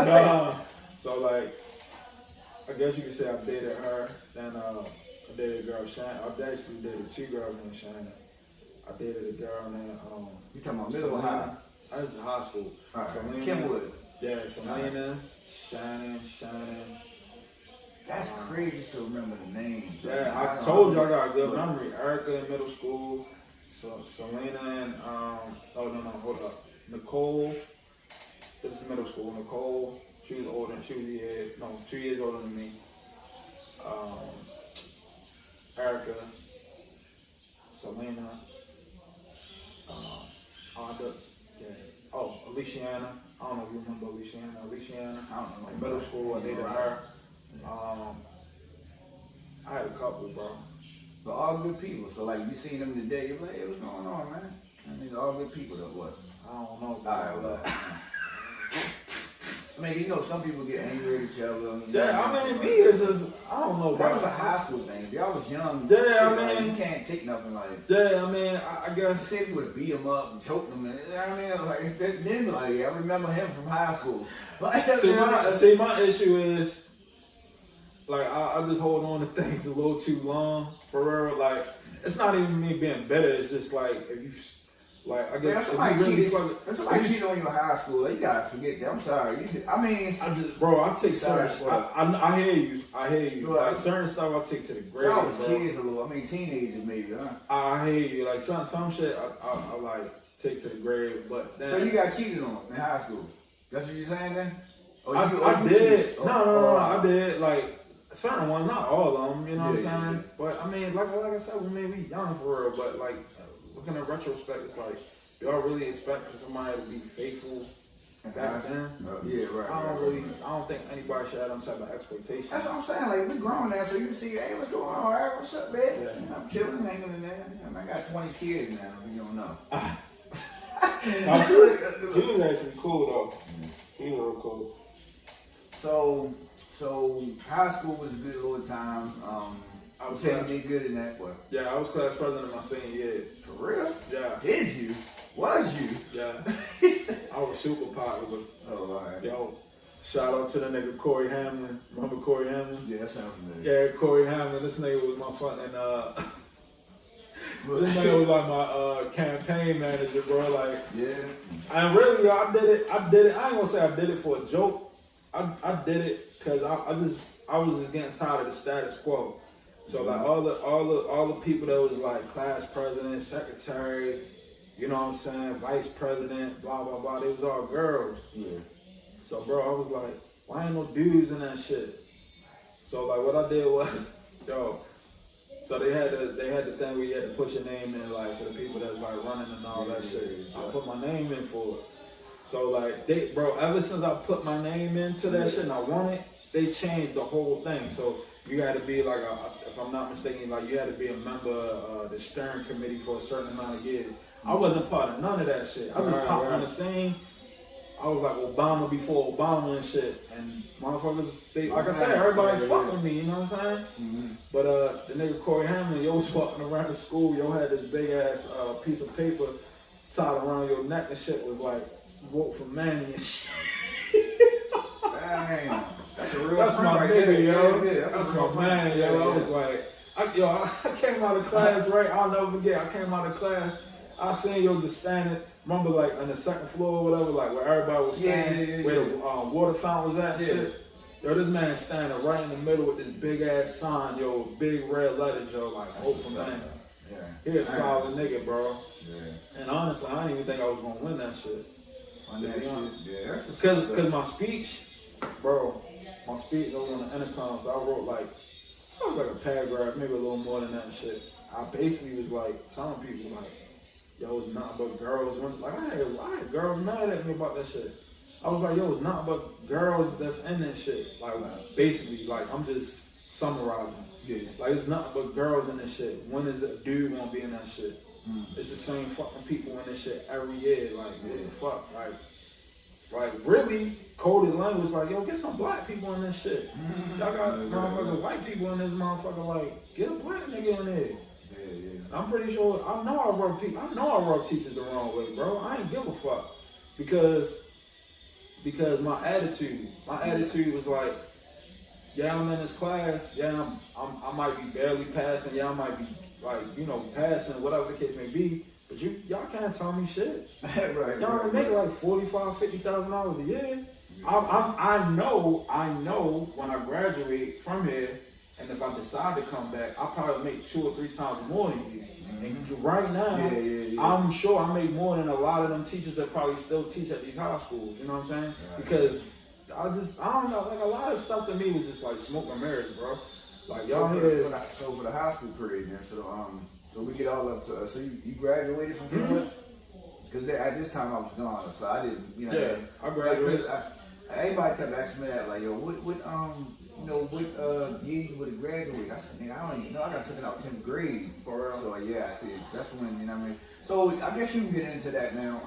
Nah. So like, I guess you could say I dated her. Then I dated a girl, Shannon. I actually dated two girls named Shannon. I dated a girl named You talking about middle or high? I was in high school. Right. Selena. Kenwood. Yeah, Selena, Shannon. That's crazy to remember the names. Yeah, I told you I got a good memory. Erica in middle school, so Selena and hold up. Nicole, this is middle school. Nicole, she was older, 2 years older than me. Erica, Selena, Aliciana. I don't know if you remember Aliciana. I don't know. In middle school, I dated her. I had a couple, bro. But all good people. So like you seen them today, you're like, hey, what's going on, man? And these all good people though, what? I don't know. Alright, well. I mean, you know, some people get angry at each other. Yeah, I mean, me is just, I don't know, bro. That was a high school thing. If y'all was young, yeah, shit, I mean, like, you can't take nothing like. Yeah, I mean, I guess. Say you would have beat him up and choked him, and I mean, like then like I remember him from high school. Like, see, my issue is, like, I just hold on to things a little too long. For real, like, it's not even me being better. It's just like if you. Like, I guess somebody cheated on you in high school. You gotta forget that. I'm sorry. I take certain stuff. I hear you. Like certain stuff I take to the grave. I was kids a little. I mean, teenagers maybe, huh? I hear you. Like some shit I like take to the grave. But then, so you got cheated on in high school. That's what you're saying then? I did. No, I did. Like certain ones, not all of them. You know what I'm saying? Yeah. But I mean, like I said, we young for real. But like. Looking in retrospect, it's like, y'all really expect for somebody to be faithful back then? Yeah, right. I don't think anybody should have them type of expectations. That's what I'm saying. Like, we grown now, so you can see, hey, what's going on? All right, what's up, babe? Yeah. I'm chilling, hanging in there. I got 20 kids now, you don't know. She was actually cool, though. She was real cool. So high school was a good little time. I was saying you did good in that, what? Yeah, I was class president my senior year. For real? Yeah. Did you? Was you? Yeah. I was super popular. Oh, all right. Yo, shout out to the nigga Corey Hamlin. Remember Corey Hamlin? Yeah, that sounds familiar. Yeah, Corey Hamlin. This nigga was my fucking, this nigga was like my campaign manager, bro. Like, yeah. And really, I did it. I ain't gonna say I did it for a joke. I did it because I was just getting tired of the status quo. So like all the people that was like class president, secretary, you know what I'm saying, vice president, blah blah blah, they was all girls. Yeah. So bro, I was like, why ain't no dudes in that shit? So like what I did was, so they had the thing where you had to put your name in, like for the people that's like running and all that shit. I put my name in for it. So like ever since I put my name into that shit and I won it, they changed the whole thing. So you had to be like if I'm not mistaken, like you had to be a member of the steering committee for a certain amount of years. I wasn't part of none of that shit. I just popped on the scene. I was like Obama before Obama and shit. And motherfuckers, like I said, everybody fuck with me, you know what I'm saying? Mm-hmm. But the nigga Corey Hamlin, yo was walking around the school, yo had this big ass piece of paper tied around your neck and shit was like, vote for Manny and shit. Damn. That's a real that's friend my right nigga, there. yo. Yeah, That's a my real man, friend. yo. Yeah, I was like, I came out of class, right? I'll never forget. I came out of class. I seen yo just standing. Remember, like on the second floor or whatever, like where everybody was standing, where the water fountain was at, and shit. Yo, this man standing right in the middle with this big ass sign, yo, big red letters, yo, like hope for man. Yeah. He a solid nigga, bro. Yeah. And honestly, I didn't even think I was gonna win that shit. Yeah. Cause my speech, bro, my speech over on the intercom, so I wrote like a paragraph, maybe a little more than that shit. I basically was like telling people like, yo, it's not but girls. Like I had girls mad at me about that shit. I was like, yo, it's not but girls that's in that shit. Like basically, like I'm just summarizing. Yeah. Like it's nothing but girls in this shit. When is a dude gonna be in that shit? It's the same fucking people in this shit every year. Like what the fuck? Like really coded language. Like yo, get some black people in this shit. Y'all got motherfucking white people in this motherfucker. Like get a black nigga in there. I'm pretty sure. I know I rub teachers the wrong way, bro. I ain't give a fuck because my attitude was like, yeah, I'm in this class. Yeah, I might be barely passing. Yeah, I might be like, passing, whatever the case may be. But y'all can't tell me shit. Y'all make like $45,000-$50,000 a year. I know when I graduate from here, and if I decide to come back, I'll probably make 2 or 3 times more than you. And right now, I'm sure I make more than a lot of them teachers that probably still teach at these high schools. You know what I'm saying? Because I don't know, like a lot of stuff to me was just like smoke and mirrors, bro. Like y'all here. So for the high school period, man. So we get all up to. So you graduated from Uncut? Because at this time I was gone, so I didn't. Yeah, I graduated. Everybody kept asking me that, like, yo, what year you would have graduated? I said, nigga, I don't even know. I got taken out 10th grade. So yeah, I see. That's when, you know what I mean. So I guess you can get into that now.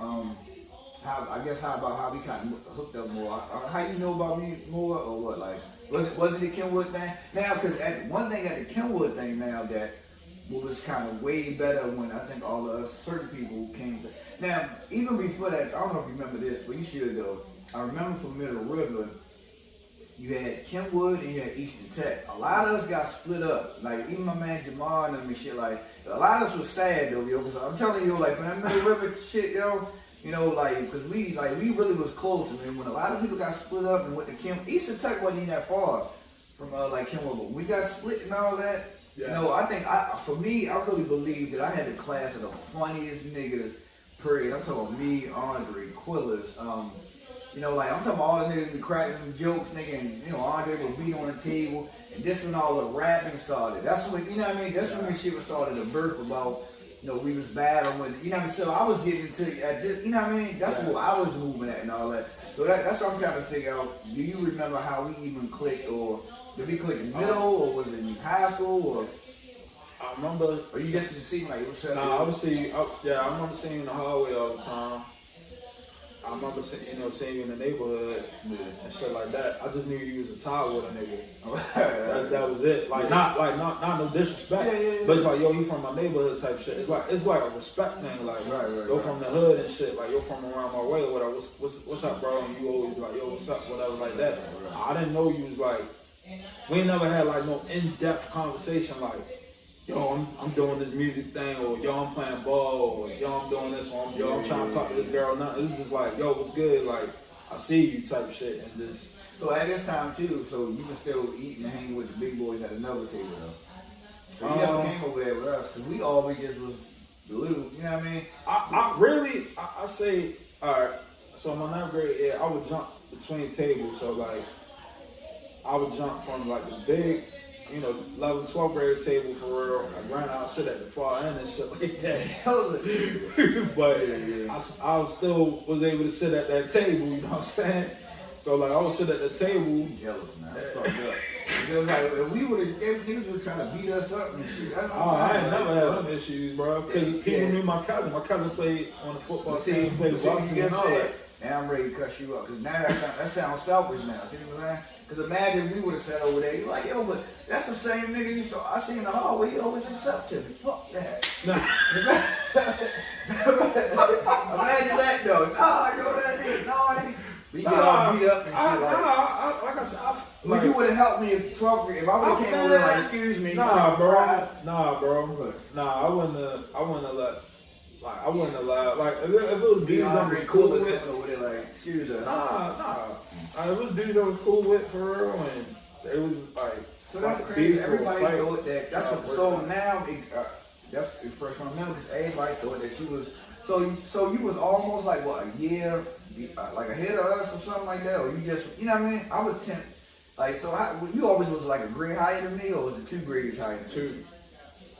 How we kind of hooked up more? How you know about me more, or what? Like, was it the Kenwood thing? Now, because one thing at the Kenwood thing now that was kind of way better when I think all of us certain people came to. Now, even before that, I don't know if you remember this, but you should though. I remember from Middle River, you had Kenwood and you had Eastern Tech. A lot of us got split up. Like, even my man Jamar and them and shit, like, a lot of us was sad though, yo. Because I'm telling you, like, when that Middle River shit, yo, like, because we really was close. And then when a lot of people got split up and went to Kenwood, Eastern Tech wasn't even that far from, like, Kenwood. But when we got split and all that, I think, for me, I really believe that I had the class of the funniest niggas, period. I'm talking me, Andre, Quillers, like, I'm talking about all the niggas be cracking them jokes, nigga, and, Andre would beat on the table, and this when all the rapping started. That's when, you know what I mean? That's when the shit was started to birth about, we was battling, you know what I mean? So I was getting into, at this, you know what I mean? That's what I was moving at and all that. So that's what I'm trying to figure out. Do you remember how we even clicked, or did we click in the middle, or was it in high school, or? I remember. Or you just didn't see like it was set Nah, I remember seeing you in the hallway all the time. I remember seeing you in the neighborhood and shit like that. I just knew you was a tile with a nigga. that was it. Like not no disrespect. But it's like, yo, you from my neighborhood type shit. It's like a respect thing. Like you're from the hood and shit. Like you're from around my way or whatever. What's up, bro? And you always be like, yo, what's up, whatever like that. I didn't know you was like. We never had like no in-depth conversation like, yo, I'm doing this music thing, or yo, I'm playing ball, or yo, I'm doing this, or I'm trying to talk to this girl. Now it was just like, yo, what's good? Like, I see you type shit, and just. So at this time too, so you can still eat and hang with the big boys at another table though. So you never came over there with us, because we always just was the little, you know what I mean? I say, all right. So my 9th grade, I would jump between tables. So like, I would jump from like the big. 11th, 12th grade table for real. I ran out, sit at the far end and shit like that. But I still was able to sit at that table, you know what I'm saying? So like I would sit at the table. I'm jealous, man. That's fucked up. Because like if we would have, niggas were trying to beat us up and shit. That's what I'm saying. I ain't never had them issues, bro. Because people knew my cousin. My cousin played on the football team, played boxing and all that. Now I'm ready to cuss you up, because now that sounds selfish now. See what I'm saying? Because imagine we would have sat over there. You're like, yo, but that's the same nigga you saw. I seen in the hallway. He always accepted me. Fuck that. Imagine that though. Nah, yo, that ain't. No, it ain't. We get all beat up and shit like that. Like I said, Would you would have helped me if 12th grade? If I would have came over there like, excuse me. Nah, bro. Nah, I wouldn't have let. Like, I wouldn't allow, like, if it was dudes I was cool with, over there, like, excuse us. Nah. If it was dudes I was cool with, for real, and it was, like, so that's crazy. Everybody thought that, so now, that's the first one I remember, because everybody thought that you was, so you was almost like, what, a year, like ahead of us or something like that, or you just, you know what I mean? I was 10, like, so you always was like a grade higher than me, or was it 2 grades higher than me? 2.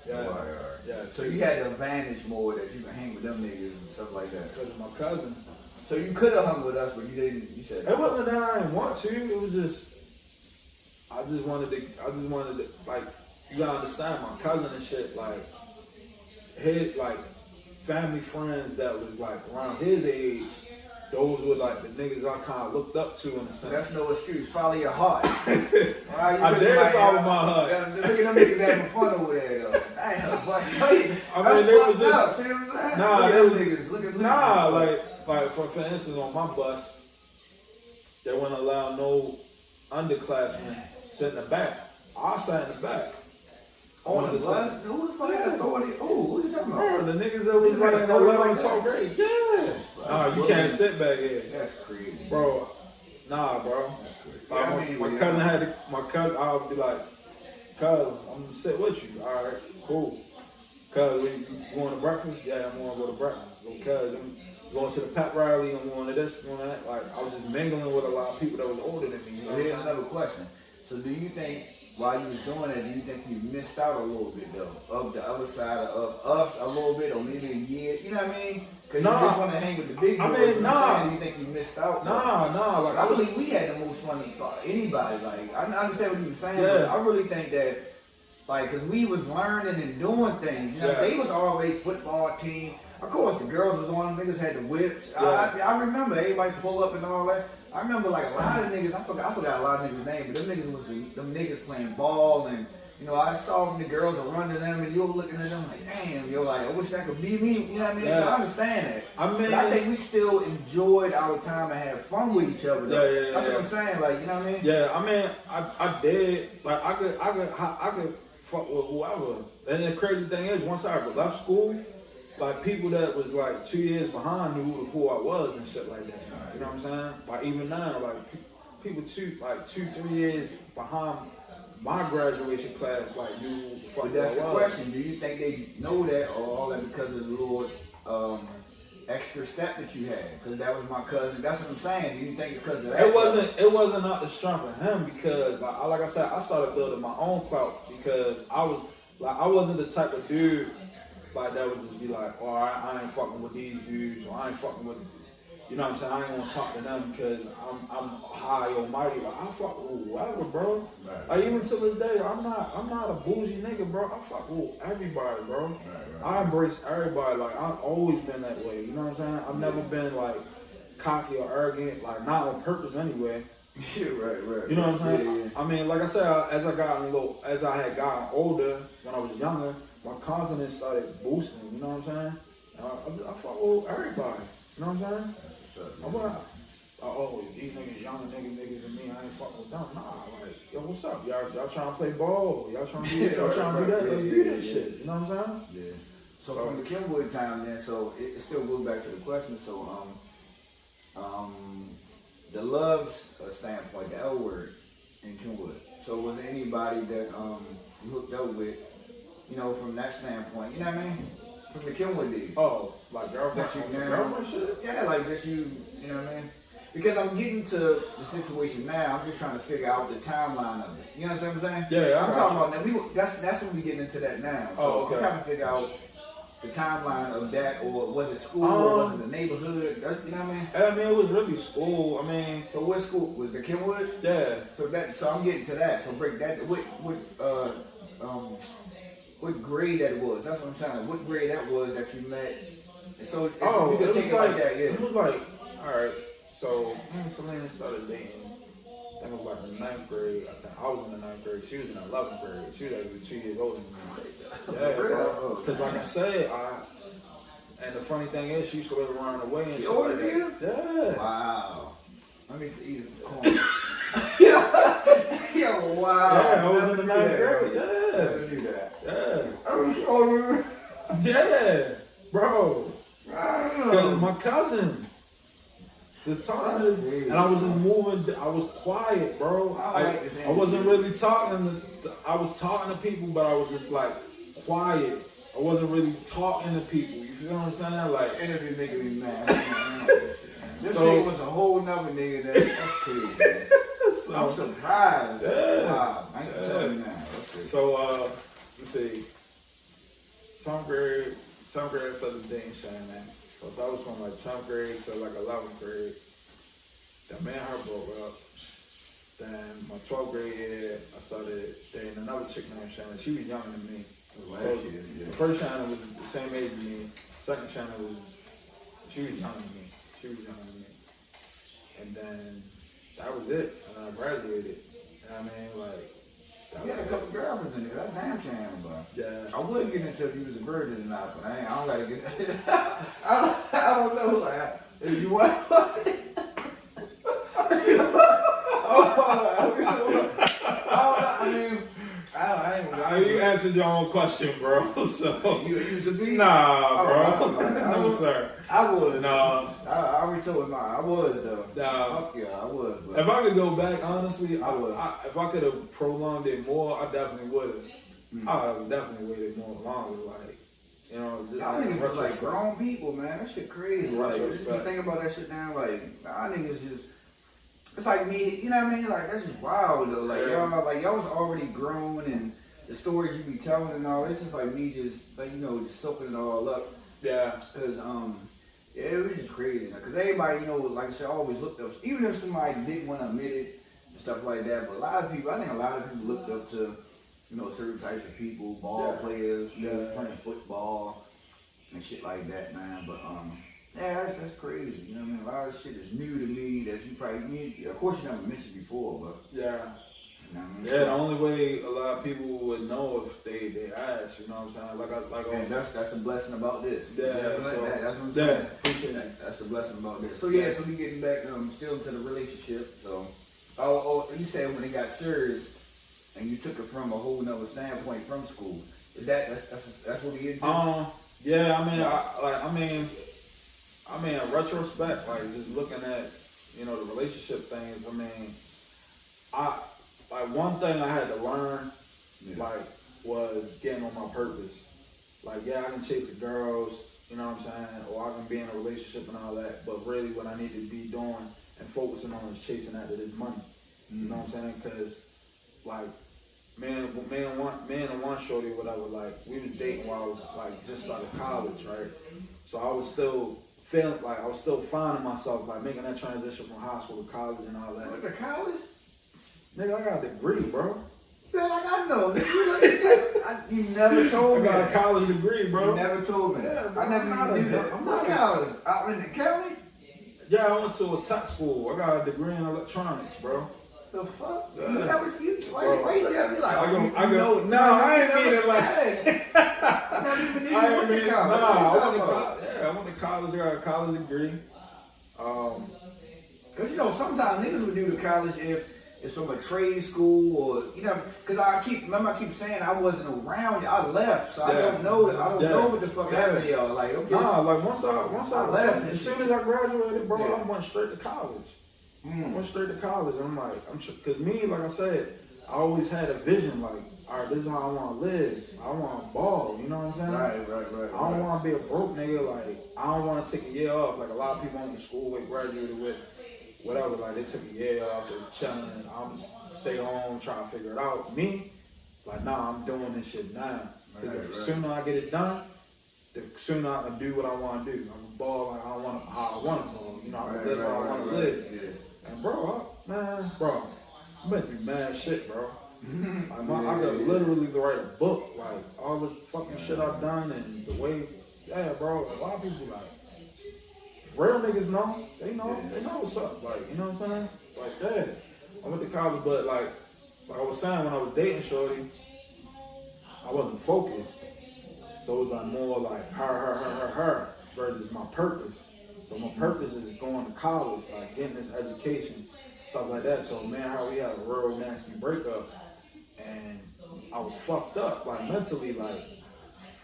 Yeah. Yeah. So you had the advantage more that you could hang with them niggas and stuff like that. Because of my cousin. So you could have hung with us, but you didn't. You said it wasn't that I didn't want to. It was just I just wanted to like, you gotta understand my cousin and shit, like his like family friends that was like around his age. Those were like the niggas I kind of looked up to in a sense. That's no excuse. Follow your heart. I did follow my heart. Look at them niggas having fun over there, though. I ain't having fun. I mean, they was just up. See what I'm saying? Nah, look at them niggas. Look at them. Nah, like for instance, on my bus, they wouldn't allow no underclassmen sit in the back. I sat in the back. On the bus? Who the fuck had authority? Oh, what are you talking about? Bro, the niggas that was like in 11 and 12th grade. Yeah. Nah, you can't sit back here. That's crazy. Bro, nah, bro. Like, my cousin, I would be like, cuz, I'm gonna sit with you. All right, cool. Cuz, when you going to breakfast? Yeah, I'm gonna go to breakfast. Cuz, I'm going to the pep rally, I'm going to this, going to that. Like, I was just mingling with a lot of people that was older than me. You know? Here's another question. So do you think, while you was doing that, do you think you missed out a little bit, though, of the other side of us a little bit, or maybe a year? You know what I mean? Because you just want to hang with the big boys. Do you think you missed out? Nah. Like, I believe we had the most fun of anybody. Like, I understand what you were saying, yeah. but I really think that, like, because we was learning and doing things. You know, they was already football team. Of course, the girls was on them. Niggas had the whips. Yeah. I remember everybody pull up and all that. I remember like a lot of niggas. I forgot a lot of niggas' names, but them niggas was them niggas playing ball, and you know I saw the girls are running them, and you were looking at them like, damn, you're like, I wish that could be me. You know what I mean? Yeah. So I understand that. But I think we still enjoyed our time and had fun with each other. Though. Yeah. That's what I'm saying. Like, you know what I mean? Yeah, I mean, I did. Like, I could fuck with whoever. And the crazy thing is, once I left school, like people that was like 2 years behind knew who I was and shit like that. You know what I'm saying? Like even now, like people 2, 3 years behind my graduation class, like knew who the fuck But that's I the was. question. Do you think they know that, or all that because of the Lord's extra step that you had? Because that was my cousin. That's what I'm saying. Do you think because of that? It wasn't not the strength of him because like I said, I started building my own clout because I wasn't the type of dude like that would just be like, oh, I ain't fucking with these dudes, or I ain't fucking with, you know what I'm saying? I ain't gonna talk to them because I'm high or mighty. Like I fuck with whoever, bro. Right. Like even to this day, I'm not a bougie nigga, bro. I fuck with everybody, bro. Right. I embrace everybody. Like I've always been that way. You know what I'm saying? I've never been like cocky or arrogant, like not on purpose anyway. Yeah, right. You know what I'm saying? Yeah. I mean, like I said, as I had gotten older, when I was younger, my confidence started boosting. You know what I'm saying? I fuck with everybody. You know what I'm saying? I'm like, oh, these niggas younger niggas than me, I ain't fucking with them. Nah, like, yo, what's up? Y'all trying to play ball? Y'all trying to do this? Y'all trying to do that? Let's do that shit. You know what I'm saying? Yeah. So from the Kenwood time then, so it still goes back to the question. So the love standpoint, the L word in Kenwood. So was there anybody that you hooked up with, you know, from that standpoint? You know what I mean? From the Kenwood days. Oh, like girlfriend shit? Yeah, like that you know what I mean? Because I'm getting to the situation now, I'm just trying to figure out the timeline of it. You know what I'm saying? Yeah, I'm talking about that. That's when we get into that now. So okay. I'm trying to figure out the timeline of that, or was it school, or was it the neighborhood? You know what I mean? I mean, it was really school. I mean, so what school was the Kenwood? Yeah. So I'm getting to that. So break that. What grade that was? That's what I'm saying. What grade that was that you met? So we could take it like that. Yeah. It was like, all right. So me and Selena started dating. I think it was like in the 9th grade. I think I was in the 9th grade. She was in the 11th grade. She was like 2 years older than me. Yeah, bro. Because like I said, and the funny thing is, she used to live around the way. And she older than you? Yeah. Wow. I need to eat a corn. Yo, wow. Yeah, I was in the 9th grade. I Yeah. never knew that. Yeah. I'm sure. Yeah, bro. I don't Because know. my cousin just talking That's to crazy. and I was just moving. I was quiet, bro. I like this I wasn't really talking I was talking to people, but I was just like quiet. I wasn't really talking to people. You feel what I'm saying? Like, This interview making me mad. This nigga was a whole nother nigga. That's crazy. Man. so, I'm surprised. Yeah. Wow. I ain't telling you now. Okay. so let's see. 10th grade, I started dating Shane, man. So that was from like 10th grade to like 11th grade. Then me and her broke up. Then my 12th grade year, I started dating another chick named Shannon. She was younger than me. The first Shannon was the same age as me. Second Shannon she was younger than me. And then that was it. And I graduated. You know what I mean? Like, You had a couple girlfriends in there. That's damn shame, bro. yeah. I would get into if you was a virgin or not, but I don't gotta get. I don't know. Like, if you want. You answered your own question, bro. So You used to be? Nah, bro. No, sir. I was. No. I already told mine. I was though. Nah. Fuck yeah, I was. But If I could go back, honestly, I would. if I could have prolonged it more, I definitely would have. I would definitely waited more longer, like, you know. Just y'all niggas was like grown people, man. That shit crazy. Like, just you think about that shit now, like, y'all niggas just. It's like me, you know what I mean? Like, that's just wild though. Like, y'all was already grown and the stories you be telling and all. It's just like me just, like, you know, just soaking it all up. Yeah. Cause yeah, it was just crazy. Cause everybody, you know, like I said, always looked up. Even if somebody didn't want to admit it and stuff like that, but I think a lot of people looked up to, you know, certain types of people, ball players, you know, playing football and shit like that, man. But yeah, that's crazy. You know what I mean? A lot of shit is new to me that you probably, of course, you never mentioned before, but yeah. you know what I mean? Yeah, the only way a lot of people would know if they asked, you know what I'm saying? And that's the blessing about this. Yeah, that's what I'm saying. Yeah, appreciate it. That's the blessing about this. So yeah, so we getting back still into the relationship. So you said when it got serious and you took it from a whole nother standpoint from school. Is that's what we get into? Yeah, I mean, in retrospect, like just looking at, you know, the relationship things, I mean, one thing I had to learn, like, was getting on my purpose. Like, yeah, I can chase the girls, you know what I'm saying, or I can be in a relationship and all that, but really what I need to be doing and focusing on is chasing after this money. You know what I'm saying? Because, like, man and one shorty, whatever, like, we was dating while I was, like, just started college, right? So I was still feeling like I was still finding myself, like, making that transition from high school to college and all that. What, the college? Nigga, I got a degree, bro. Yeah, like I know. You never told me. I got a college degree, bro. You never told me that. Yeah, bro, I never even knew that. I'm What not college? Out in the county? Yeah, I went to a tech school. I got a degree in electronics, bro. The fuck? Yeah. You never, why you look at me like, I ain't mean it like. I never even knew you went to college. I went to college. I got a college degree. Cause you know sometimes niggas would do the college if it's from a trade school or you know. Cause I keep saying I wasn't around. I left, so I don't know. I don't know what the fuck happened to y'all. Like okay, like once I left, as soon as I graduated, bro, I went straight to college. I went straight to college. And I'm like, cause me, like I said, I always had a vision. Like, all right, this is how I want to live. I want to ball. You know what I'm saying? Right. I don't want to be a broke nigga. Like, I don't want to take a year off. Like a lot of people went to school with, graduated with, whatever. Like they took a year off, they're chilling. I'm just stay home, try to figure it out. Me, like, nah, I'm doing this shit now. The sooner I get it done, the sooner I can do what I want to do. I'm a ball like how I want to ball. You know, I can live how I want to live. Yeah. And bro, I've been through mad shit, bro. I got literally to write a book, like all the fucking shit I've done and the way, bro. A lot of people like real niggas know, they know what's up, like you know what I'm saying? Like I went to college, but like I was saying when I was dating shorty, I wasn't focused, so it was like more like her versus my purpose. So my purpose is going to college, like getting this education, stuff like that. So man, how we had a real nasty breakup, and I was fucked up, like mentally, like,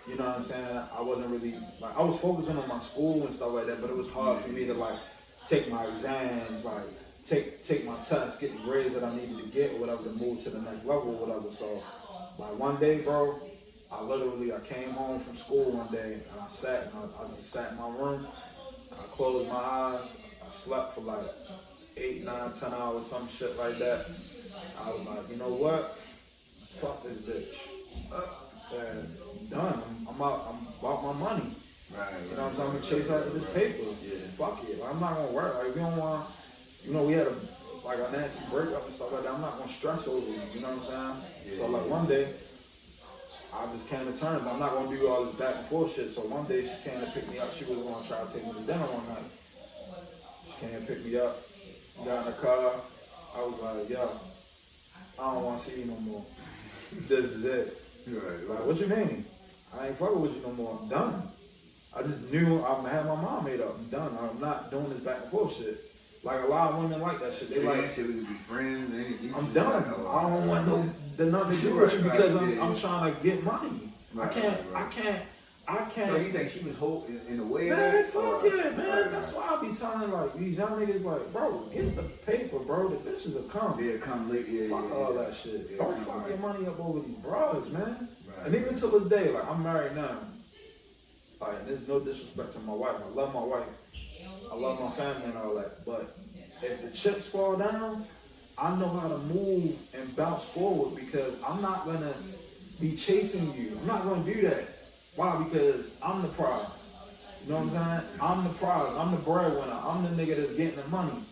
you know what I'm saying? I wasn't really, like, I was focusing on my school and stuff like that, but it was hard for me to like take my exams, like take my tests, get the grades that I needed to get or whatever to move to the next level or whatever. So like one day, bro, I came home from school one day and I just sat in my room. I closed my eyes. I slept for like 8, 9, 10 hours, some shit like that. I was like, you know what? Fuck this bitch. And I'm done. I'm about my money. Right. You know what I'm saying? I'm gonna chase after this paper. Yeah. Fuck it. Like, I'm not gonna work. Like, we don't want, you know, we had a nasty breakup and stuff like that. I'm not gonna stress over you. You know what I'm saying? Yeah. So like one day, I just came to terms. I'm not gonna do all this back and forth shit. So one day she came to pick me up. She was gonna try to take me to dinner one night. She came to pick me up. Got in the car. I was like, yo, I don't want to see you no more. This is it. Right. Like, what you mean? I ain't fucking with you no more. I'm done. I just knew I had my mind made up. I'm done. I'm not doing this back and forth shit. Like a lot of women like that shit. They like shit. We could be friends. I'm done. I don't want nothing to do with you because I'm trying to get money. I can't. So you think she was hoping in a way? Man, fuck yeah, man. That's why I be telling like these young niggas like, bro, get the paper, bro. The bitches will come. Yeah, come late. Yeah, fuck all that shit. Yeah, don't fuck your money up over these bras, man. Right. And even till this day, like I'm married now. Like there's no disrespect to my wife. I love my wife. I love my family and all that. But if the chips fall down, I know how to move and bounce forward because I'm not gonna be chasing you. I'm not gonna do that. Why? Because I'm the prize. You know what I'm saying? I'm the prize. I'm the breadwinner. I'm the nigga that's getting the money.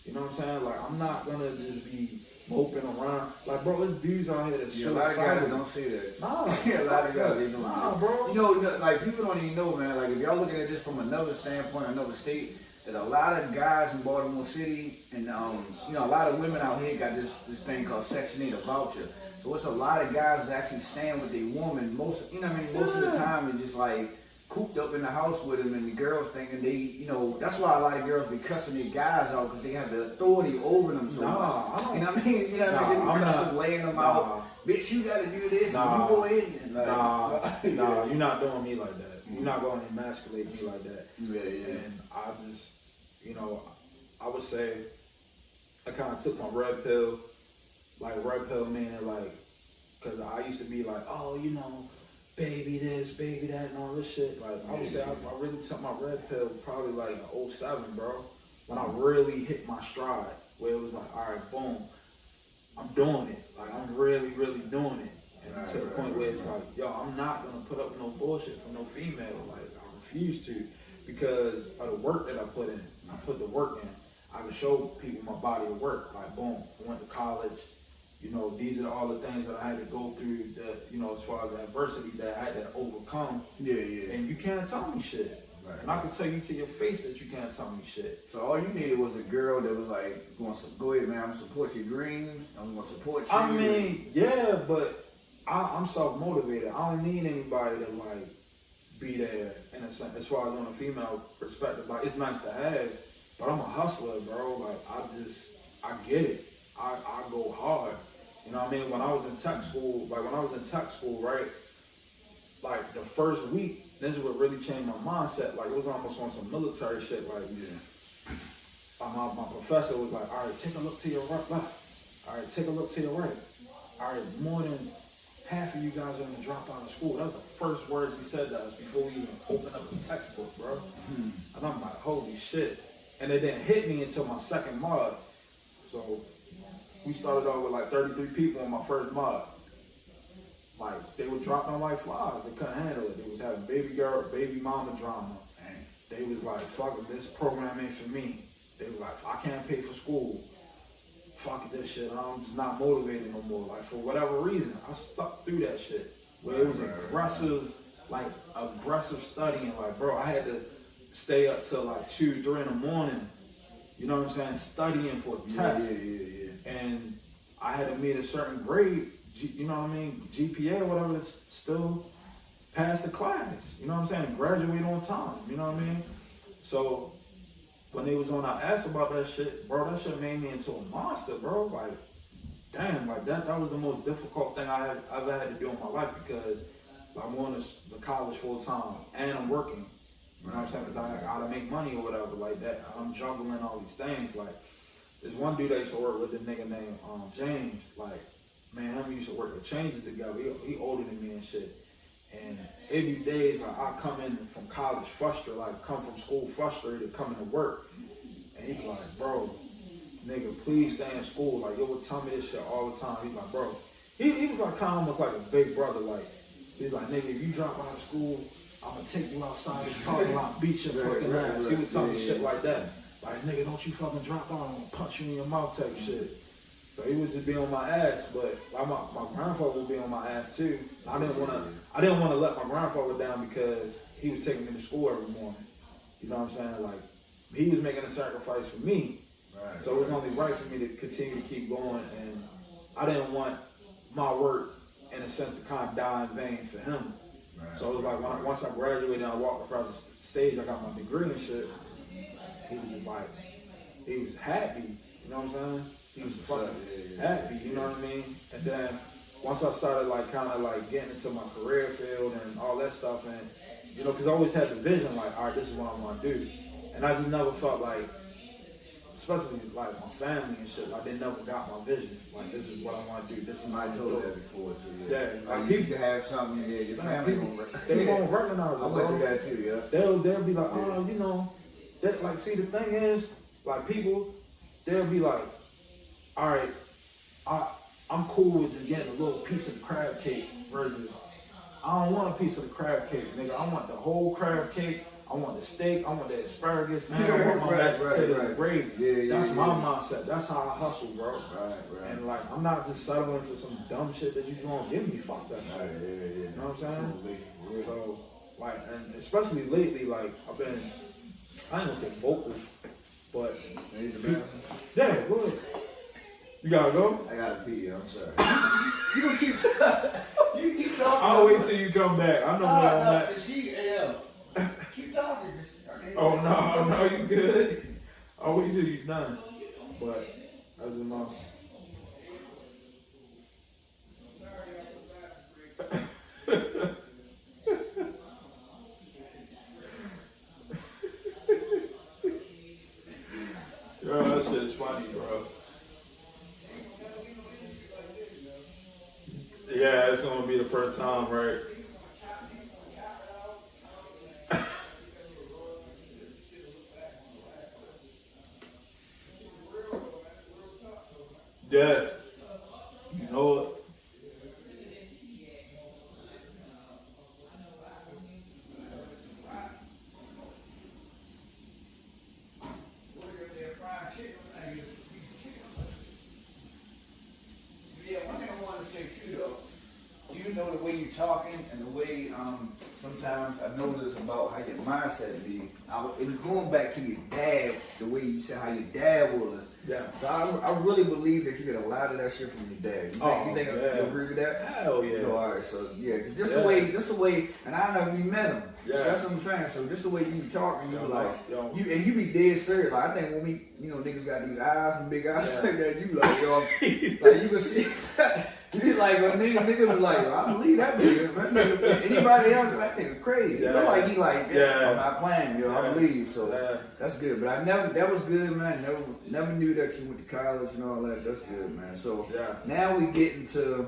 You know what I'm saying? Like, I'm not gonna just be moping around. Like, bro, there's dudes out here that's a lot of guys don't say that. Nah. Yeah, a lot of guys, they don't. Nah, bro. You know, like, people don't even know, man. Like, if y'all looking at this from another standpoint, another state, that a lot of guys in Baltimore City and, you know, a lot of women out here got this thing called Section 8, a voucher. So it's a lot of guys that actually stand with their woman. Most, you know what I mean? Most of the time it's just like cooped up in the house with them and the girls thinking they, you know, that's why a lot of girls be cussing their guys out because they have the authority over them so much. You know what I mean? You know what I mean? They be cussing, laying them out. Bitch, you gotta do this and you go in. And like, you're not doing me like that. You're not going to emasculate me like that. Yeah. And I just, you know, I would say I kind of took my red pill. Like red pill meaning like, cause I used to be like, oh, you know, baby this, baby that, and all this shit. Like I would say I really took my red pill probably like in 07, bro. When I really hit my stride, where it was like, all right, boom, I'm doing it. Like I'm really, really doing it. And to the point where it's like, yo, I'm not gonna put up no bullshit from no female. Like I refuse to, because of the work that I put in. I put the work in. I can show people my body of work. Like boom, I went to college. You know, these are all the things that I had to go through that, you know, as far as adversity that I had to overcome. Yeah. And you can't tell me shit. Right. And I can tell you to your face that you can't tell me shit. So all you needed was a girl that was like, go ahead, man, I'm gonna support your dreams. I'm gonna support you. I mean, yeah, but I'm self-motivated. I don't need anybody to like be there in a sense, as far as on a female perspective. Like it's nice to have, but I'm a hustler, bro. Like I get it. I go hard. You know what I mean? When I was in tech school, right? Like the first week, this is what really changed my mindset. Like it was almost on some military shit. Like, my professor was like, all right, take a look to your left. All right, take a look to your right. All right, more than half of you guys are gonna drop out of school. That was the first words he said to us before we even opened up the textbook, bro. Mm-hmm. And I'm like, holy shit. And it didn't hit me until my second mod. So we started off with like 33 people on my first mod. Like they were dropping like flies. They couldn't handle it. They was having baby mama drama. And they was like, fuck it, this program ain't for me. They was like, I can't pay for school. Fuck this shit. I'm just not motivated no more. Like for whatever reason, I stuck through that shit. Where it was aggressive studying. Like, bro, I had to stay up till like 2, 3 in the morning. You know what I'm saying? Studying for tests. Yeah. And I had to meet a certain grade, you know what I mean, GPA or whatever, to still pass the class. You know what I'm saying? Graduate on time. You know what I mean? So when they was on our ass about that shit, bro, that shit made me into a monster, bro. Like, damn, like that was the most difficult thing I ever had to do in my life because I'm going to the college full time and I'm working. You know what I'm saying? Because I gotta make money or whatever like that. I'm juggling all these things. Like, there's one dude I used to work with, the nigga named James. Like, man, him used to work the changes together. He older than me and shit. And every day, like, I come in from college frustrated, like come from school frustrated, coming to work. And he be like, bro, nigga, please stay in school. Like, yo would tell me this shit all the time. He's like, bro, he was like kind of almost like a big brother. Like, he's like, nigga, if you drop out of school, I'm gonna take you outside and talk about beat your fucking ass. He would tell me shit like that. Like, nigga, don't you fucking drop out, I'm gonna punch you in your mouth type shit. So he would just be on my ass, but like my grandfather would be on my ass too. I didn't wanna let my grandfather down because he was taking me to school every morning. You know what I'm saying? Like, he was making a sacrifice for me. Right, so it was only right for me to continue to keep going, and I didn't want my work, in a sense, to kind of die in vain for him. Right. So it was like, once I graduated and I walked across the stage, I got my degree and shit, he was just like, he was happy, you know what I'm saying? He was fucking happy, you know what I mean? And then once I started like kind of like getting into my career field and all that stuff, and you know, because I always had the vision like, all right, this is what I want to do. And I just never felt like, especially like my family and shit, like they never got my vision. Like, this is what I want to do. This is I what told that before too. Yeah, like you can have something, yeah, your family they won't recognize it. I went through that too, yeah. They'll be like, oh, you know, that, like, see, the thing is, like, people, they'll be like, all right, I'm cool with just getting a little piece of the crab cake versus I don't want a piece of the crab cake, nigga. I want the whole crab cake. I want the steak. I want the asparagus. And I want my mashed potatoes and gravy. That's my mindset. That's how I hustle, bro. Right. And like, I'm not just settling for some dumb shit that you gonna give me. Fuck that shit. You know what I'm saying? So, like, and especially lately, like, I've been, I ain't gonna say vocal, but yeah, go ahead. You gotta go? I gotta pee, I'm sorry. You gonna keep you keep talking. I'll wait till you come back. I know where I'm at. Keep talking. Oh no, you good. I'll wait till you're done. But that's enough. Yo, that shit's funny, bro. Yeah, it's gonna be the first time, right? Yeah. You know it. Yeah, one thing I want to say too, though, you know the way you're talking and the way sometimes I notice about how your mindset be. It was going back to your dad, the way you said how your dad was. Yeah. So I really believe that you get a lot of that shit from your dad. You think you agree with that? Hell yeah. You know, all right, so yeah, cause just the way, and I never even met him. Yeah. That's what I'm saying. So just the way you be talking, you be like, you be dead serious. Like, I think when we, you know, niggas got these eyes and big eyes like that, you like, yo, like you can see. You be like, a nigga was like, I believe that nigga. Anybody else, that nigga crazy. Yeah. Like, he like, I'm not playing, yo, I believe. So that's good. But that was good, man. Never knew that you went to college and all that. That's good, man. So now we get into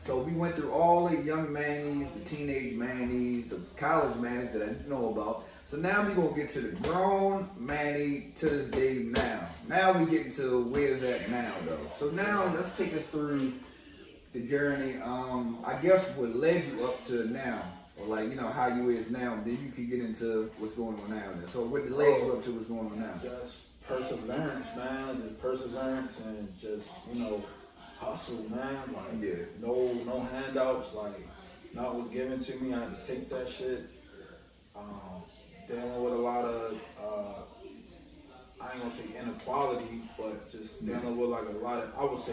so we went through all the young Mannies, the teenage Mannies, the college Mannies that I know about. So now we gonna get to the grown Manny to this day now. Now we get into where's that now though. So now let's take us through the journey. I guess what led you up to now, or like, you know, how you is now. Then you can get into what's going on now. So what led you up to what's going on now? Just perseverance, man. Just perseverance and just, you know, hustle, man. Like, no handouts. Like, not was given to me. I had to take that shit. Dealing with a lot of, I ain't gonna say inequality, but just dealing with like a lot of, I would say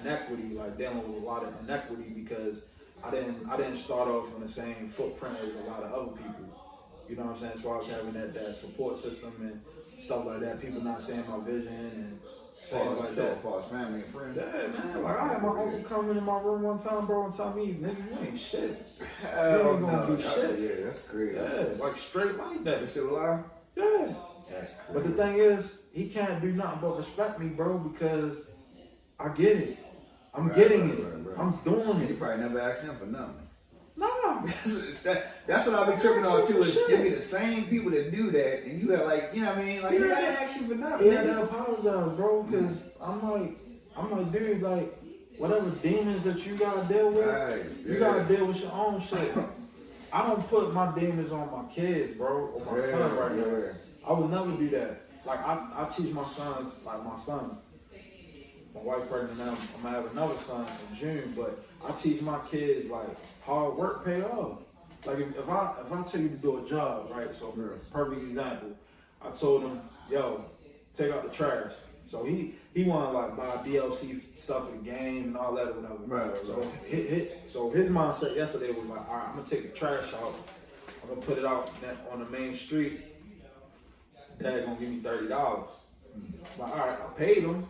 inequity, like dealing with a lot of inequity because I didn't start off in the same footprint as a lot of other people. You know what I'm saying? As far as having that support system and stuff like that. People not seeing my vision and things like So that. far as family and friends. Yeah, man. Like I had my uncle come into my room one time, bro, and tell me, nigga, you ain't shit. Hell You ain't gonna no. do shit. Yeah, that's crazy. Yeah, like straight like that. You still alive? Yeah. That's crazy. But the thing is, he can't do nothing but respect me, bro, because I get it. I'm getting it. I'm doing You it. probably never asked him for nothing. Nah. That's what I be tripping on too. Is give me the same people that do that, and you have like, you know what I mean? Like, I didn't ask you for nothing. Yeah, I apologize, bro, because I'm like, dude, like, whatever demons that you gotta deal with, you gotta deal with your own shit. I don't put my demons on my kids, bro, or my son right now. I would never do that. Like, I teach my sons, like my son. My wife pregnant now, I'm gonna have another son in June, but I teach my kids like hard work pay off. Like if I tell you to do a job, right? So for a perfect example, I told him, yo, take out the trash. So he wanna like buy DLC stuff for the game and all that or whatever. Right. So his mindset yesterday was like, all right, I'm gonna take the trash out, I'm gonna put it out on the main street. Dad gonna give me $30. Like, all right, I paid him.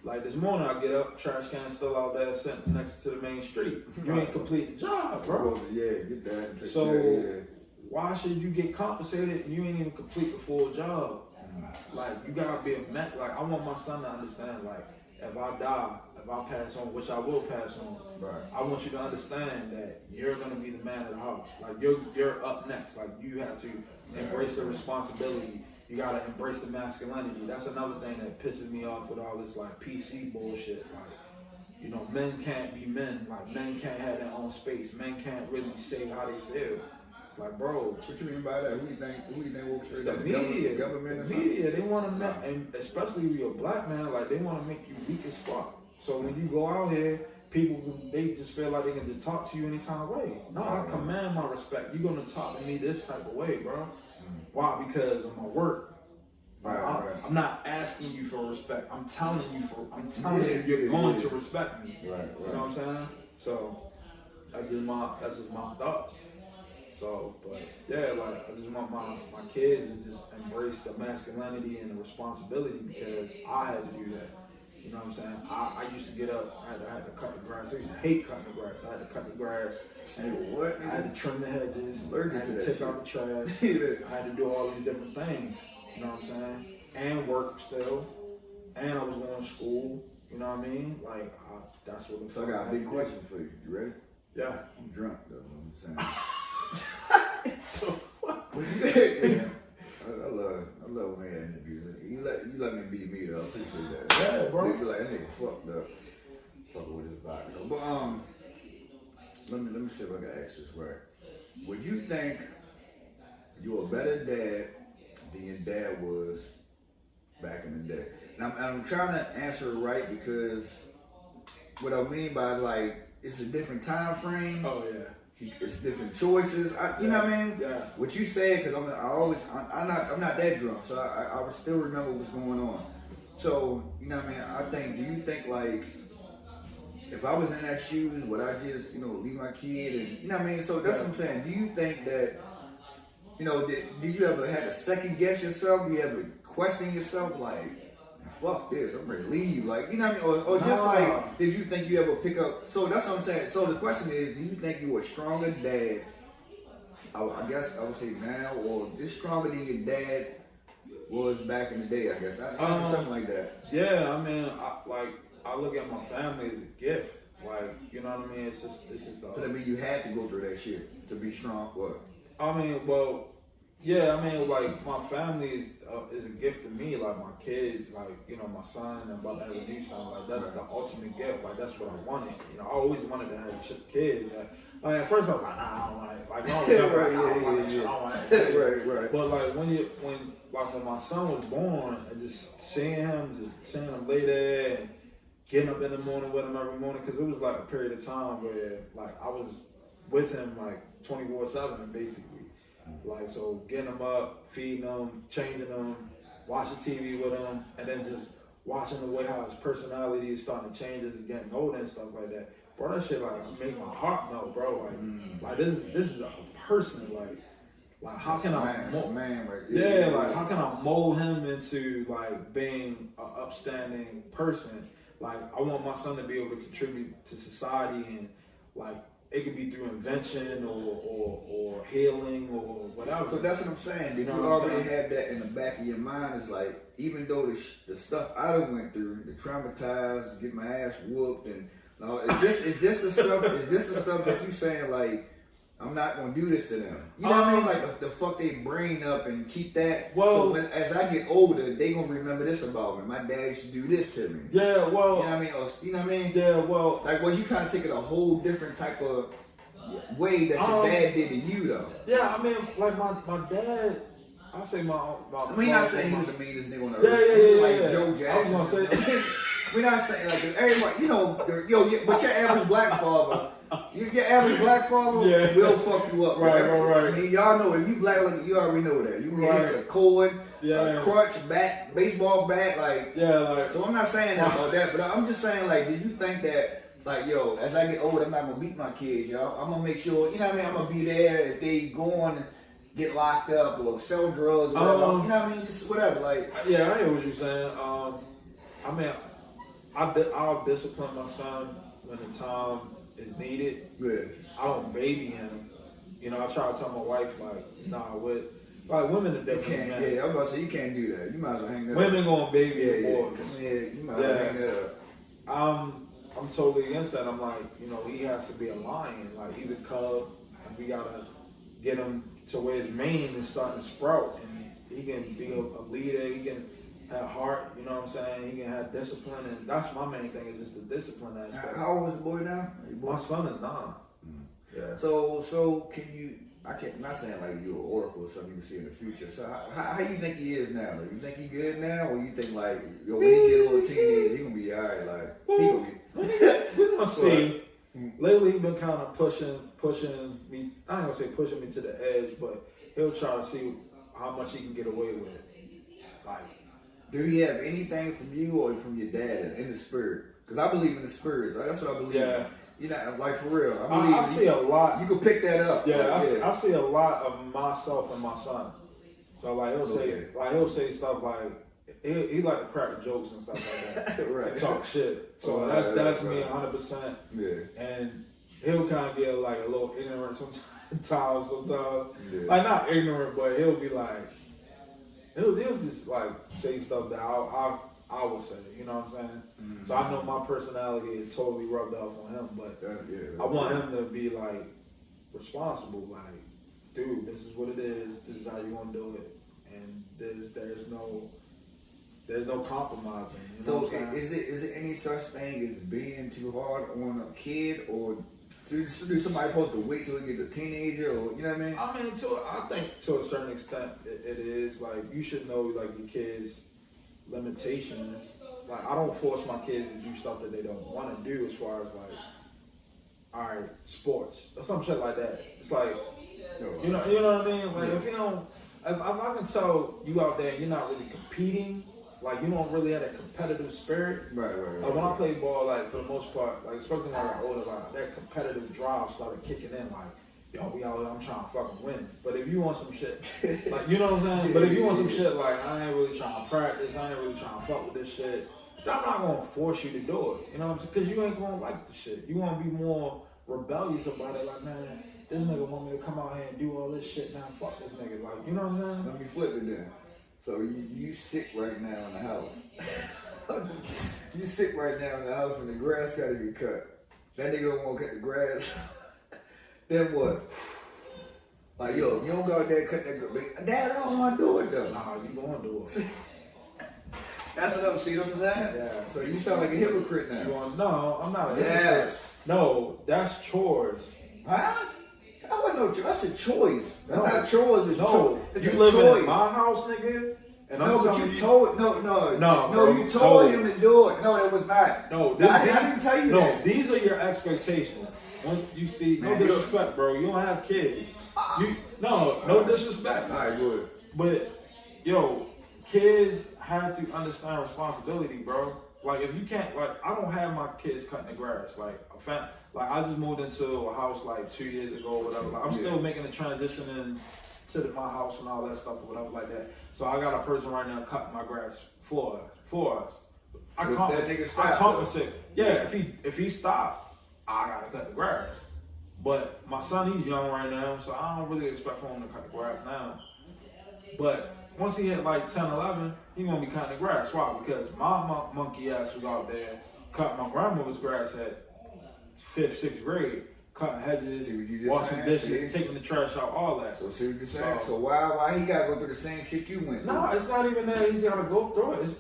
Like this morning, I get up, trash can still out there sitting next to the main street. You ain't complete the job, bro. Yeah, get that. So why should you get compensated and you ain't even complete the full job? Like you gotta be a man. Like I want my son to understand. Like if I die, if I pass on, which I will pass on, I want you to understand that you're gonna be the man of the house. Like you're up next. Like you have to embrace the responsibility. You gotta embrace the masculinity. That's another thing that pisses me off with all this like PC bullshit. Like, you know, men can't be men. Like men can't have their own space. Men can't really say how they feel. It's like, bro. What you mean by that? Who you think works for the media? Government the media, they wanna make, and especially if you're a black man, like they wanna make you weak as fuck. So when you go out here, people, they just feel like they can just talk to you any kind of way. No, I command my respect. You're gonna talk to me this type of way, bro. Why? Because of my work. I'm not asking you for respect. I'm telling you you're going to respect me. You know what I'm saying? So that's just my thoughts. So, but yeah, like I just want my kids to just embrace the masculinity and the responsibility because I had to do that. You know what I'm saying? I used to get up, I had to cut the grass. I used to hate cutting the grass. I had to cut the grass. I had to trim the hedges. I had to take out the trash. I had to do all these different things. You know what I'm saying? And work still. And I was going to school. You know what I mean? Like, that's what I'm saying. So I got a big question for you. You ready? Yeah. I'm drunk, though. You know what I'm saying? What you think? I love when they interviews. You let me be me, though. I appreciate that. Yeah, bro. Nigga like, that nigga fucked up. Fucking with his body, though. But, let me see if I can ask this right. Would you think you're a better dad than your dad was back in the day? And I'm trying to answer it right because what I mean by like it's a different time frame. Oh yeah. It's different choices. You know what I mean? Yeah. What you said because I'm not that drunk, so I would still remember what's going on. So you know what I mean? Do you think like if I was in that shoes, would I just leave my kid and you know what I mean? So that's what I'm saying. Do you think that did you ever had to second guess yourself? Do you ever question yourself like? Fuck this, I'm ready to leave. Like, you know what I mean? Or just like, did you think you ever pick up? So that's what I'm saying. So the question is, do you think you were a stronger dad? I guess I would say now, or just stronger than your dad was back in the day, I guess. Something like that. Yeah, I mean, I look at my family as a gift. Like, you know what I mean? It's just. So that means you had to go through that shit to be strong. What? I mean, well. Yeah, I mean, like, my family is a gift to me, like, my kids, like, my son, and about to have a new son, like, that's the ultimate gift, like, that's what I wanted, I always wanted to have kids, like, at first I was like, nah, I don't like, no, right. But, like, when my son was born, and just seeing him lay there, and getting up in the morning with him every morning, because it was, like, a period of time where, like, I was with him, like, 24/7, basically. Like, so getting them up, feeding them, changing them, watching TV with them, and then just watching the way how his personality is starting to change as he's getting older and stuff like that. Bro, that shit like make my heart melt, bro. Like this is a person. Like Like, how can man, right? Yeah, like how can I mold him into like being an upstanding person? Like, I want my son to be able to contribute to society, and like it could be through invention or healing or whatever. So that's what I'm saying. Did you already have that in the back of your mind? It's like, even though the stuff I done went through, the traumatized, get my ass whooped, and is this the stuff that you saying like, I'm not gonna do this to them? You know what I mean? Like, the fuck they brain up and keep that. Well, so as I get older, they gonna remember this about me. My dad used to do this to me. Yeah, well, you know what I mean? Or, you know what I mean? Yeah, well, like, was you trying to take it a whole different type of way that your dad did to you though? Yeah, I mean, like my dad. I say my. I mean, not saying he was the meanest nigga on the earth. Yeah, like Joe Jackson. I was gonna say. We're not saying like everybody, you know, but your average black father, your average black father will fuck you up. Right. I mean, y'all know if you black, like, you already know that. You can hit with a cord, a crutch, bat, baseball bat, like. So I'm not saying that about that, but I'm just saying, like, did you think that, like, yo, as I get older, I'm not gonna beat my kids, y'all. I'm gonna make sure, you know what I mean? I'm gonna be there if they go on and get locked up or sell drugs or whatever. You know what I mean? Just whatever, like. Yeah, I hear what you're saying. I mean, I'll discipline my son when the time is needed. Yeah. I don't baby him. You know, I try to tell my wife, like, nah, like, women are different. Yeah, I was about to say, you can't do that. You might as well hang that women up. gonna baby a boy. Yeah, you might as well hang that up. I'm totally against that. I'm like, you know, he has to be a lion. Like, he's a cub, and we gotta get him to where his mane is starting to sprout, and he can be a leader. He can have heart, you know what I'm saying? He can have discipline, and that's my main thing, is just the discipline aspect. How old is the boy now? My son is 9. Yeah. So can you? I'm not saying like you're an oracle or something you can see in the future. So how you think he is now? You think he good now, or you think like, yo, when he get a little teenager, he gonna be alright? Like, he gonna be. We're gonna see. Lately, he's been kind of pushing me. I ain't gonna say pushing me to the edge, but he'll try to see how much he can get away with. Like, do he have anything from you or from your dad in the spirit? Because I believe in the spirits. That's what I believe in. You know, like, for real. I see a lot. You can pick that up. Yeah, I see a lot of myself in my son. So like he'll say stuff like he like to crack jokes and stuff like that. Right. And talk shit. So that's me 100%. Yeah. And he'll kind of get like a little ignorant sometimes. Yeah. Like, not ignorant, but he'll be like, he'll just like say stuff that I would say, you know what I'm saying? Mm-hmm. So I know my personality is totally rubbed off on him, but I want him to be like responsible, like, dude, this is what it is, this is how you want to do it, and there's no compromising. You know so is it any such thing as being too hard on a kid, or do somebody supposed to wait till he gets a teenager, or you know what I mean? I mean, I think to a certain extent it is. Like, you should know like your kids' limitations. Like, I don't force my kids to do stuff that they don't want to do, as far as like, all right, sports or some shit like that. It's like, you know what I mean? Like, if you don't, if I can tell you out there you're not really competing, like, you don't really have that competitive spirit. Right. Like, when I play ball, like, for the most part, like, especially when I got older, like, that competitive drive started kicking in. Like, yo, we out here, I'm trying to fucking win. But if you want some shit, like, you know what I'm saying? But if you want some shit, like, I ain't really trying to practice, I ain't really trying to fuck with this shit, I'm not gonna force you to do it. You know what I'm saying? Because you ain't gonna like the shit. You wanna be more rebellious about it. Like, man, this nigga want me to come out here and do all this shit. Now, fuck this nigga. Like, you know what I'm saying? Let me flip it then. So you sick right now in the house. You sick right now in the house and the grass gotta get cut. That nigga don't want to cut the grass. Then what? Like, yo, you don't go out there and cut that grass. Dad, I don't want to do it though. Nah, you gonna do it. That's what I'm saying. Yeah. So you sound like a hypocrite now. No, I'm not a hypocrite. No, that's chores. Huh? That wasn't no choice. That's a choice. That's not chores. It's choice. It's you a live choice. in my house, nigga. And no, but you told you told him to do it. No, it was not. No, I didn't tell you that. No, these are your expectations. When you see, no disrespect, bro. You don't have kids. No disrespect. All right, good. But yo, kids have to understand responsibility, bro. Like, if you can't, like, I don't have my kids cutting the grass. Like, I just moved into a house like 2 years ago, or whatever. Like, I'm still making the transition my house and all that stuff or whatever like that. So I got a person right now cutting my grass for us. I compensate. Yeah, if he stopped, I gotta cut the grass. But my son, he's young right now, so I don't really expect for him to cut the grass now. But once he hit like 10, 11, he gonna be cutting the grass. Why? Because my monkey ass was out there cutting my grandmother's grass at 5th, 6th grade, cutting hedges, washing dishes, taking the trash out, all that. So see what you're saying? So why he gotta go through the same shit you went through? No, it's not even that he's gotta go through it.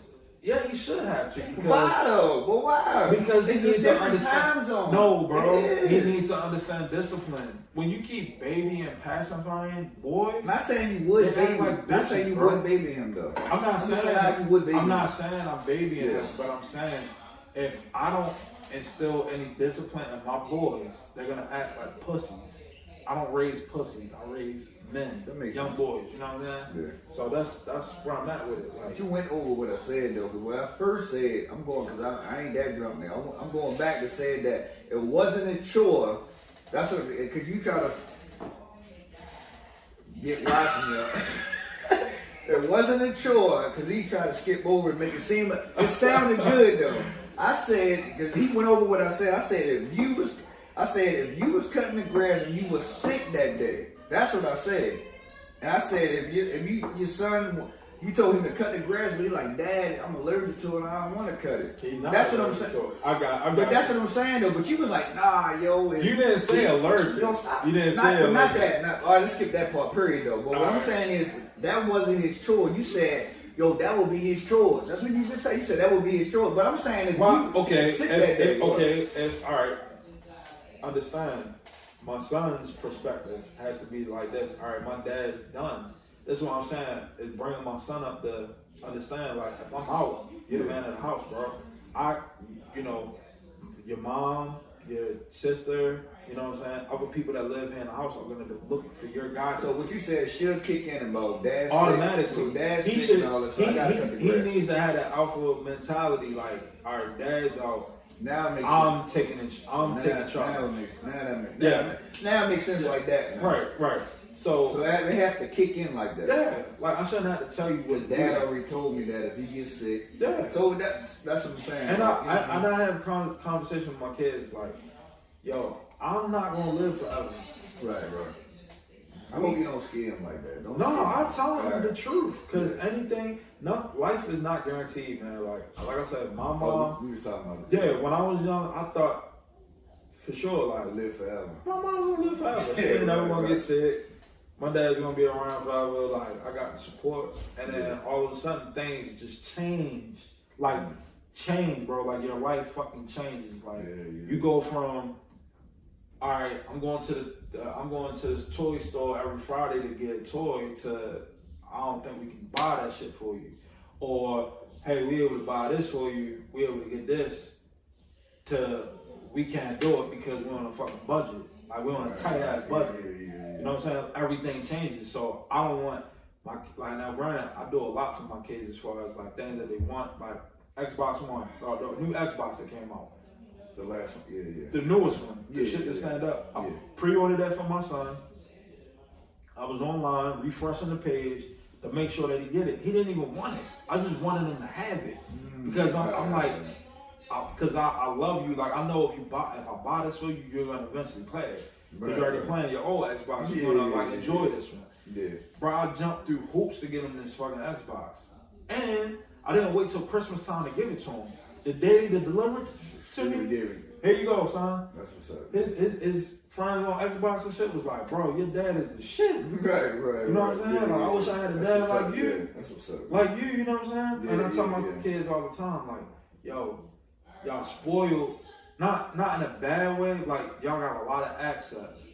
Yeah, he should have to. Why though? But why? Because he needs to understand. Time zone. No, bro. He needs to understand discipline. When you keep babying and pacifying, boy. Not saying you would baby. Like not saying you would baby him though. I'm not saying how you would baby I'm not saying I'm babying him, but I'm saying if I don't instill any discipline in my boys, they're gonna act like pussies. I don't raise pussies. I raise men, young boys. You know what I'm saying? Yeah. So that's where I'm at with it. Like, but you went over what I said though. Because what I first said, I'm going because I ain't that drunk now. I'm going back to say that it wasn't a chore. That's what because you try to get watching me. It wasn't a chore because he tried to skip over and make it seem like it sounded good though. I said because he went over what I said. I said if you was cutting the grass and you was sick that day, that's what I said. And I said if your son, you told him to cut the grass, but he's like, Dad, I'm allergic to it. I don't want to cut it. That's what I'm saying. But that's what I'm saying though. But you was like, nah, yo. You didn't say allergic. Yo, stop. You didn't say allergic. Not that. All right, let's skip that part. Period though. But what I'm saying is that wasn't his chore. You said, yo, that would be his chores. That's what you just said. You said that would be his chores. But I'm saying if you sick that day, all right. Understand, my son's perspective has to be like this. All right, my dad's done. That's what I'm saying. Is bringing my son up to understand. Like, if I'm out, you're the man of the house, bro. Your mom, your sister, you know what I'm saying. Other people that live here in the house are gonna look for your guidance. So what you said should kick in about dad's automatically. So dad's sick and all that. So he needs to have that alpha mentality. Like, all right, dad's out. Now it makes I'm sense. taking charge. Now it makes sense like that. Man. Right. So they have to kick in like that. Yeah, like I shouldn't have to tell you what. Dad already told me that if he gets sick. Yeah. So that's what I'm saying. And I have conversation with my kids like, yo, I'm not gonna live forever. Right. I hope you don't scare him like that. I tell him the truth because life is not guaranteed, man. Like I said, my mom. We was talking about. Yeah, when I was young, I thought for sure like live forever. My mom's gonna live forever. She ain't never gonna get sick. My dad's gonna be around forever. Like I got the support, and then all of a sudden things just change. Like change, bro. Like your life fucking changes. Like you go from, all right, I'm going to this toy store every Friday to get a toy to I don't think we can buy that shit for you. Or, hey, we able to buy this for you, we able to get this, to we can't do it because we're on a fucking budget. Like we're on a tight ass budget. You know what I'm saying? Everything changes. So I don't want like now granted, I do a lot for my kids as far as like things that they want, like Xbox One, the new Xbox that came out. The last one, The newest one, the shit that stand up. I pre-ordered that for my son. I was online refreshing the page to make sure that he get it. He didn't even want it. I just wanted him to have it because I'm like, because I love you. Like I know if I buy this for you, you're gonna eventually play it. Because you're already playing your old Xbox. You're gonna enjoy this one. Yeah. Bro, I jumped through hoops to get him this fucking Xbox, and I didn't wait till Christmas time to give it to him. The day they delivered to me, here you go, son. That's what's up. His friends on Xbox and shit was like, bro, your dad is the shit. Right. You know what I'm saying? Like, I wish I had a dad like you. Yeah. That's what's up. Like you know what I'm saying? And I tell my kids all the time, like, yo, y'all spoiled, not in a bad way, like y'all got a lot of access.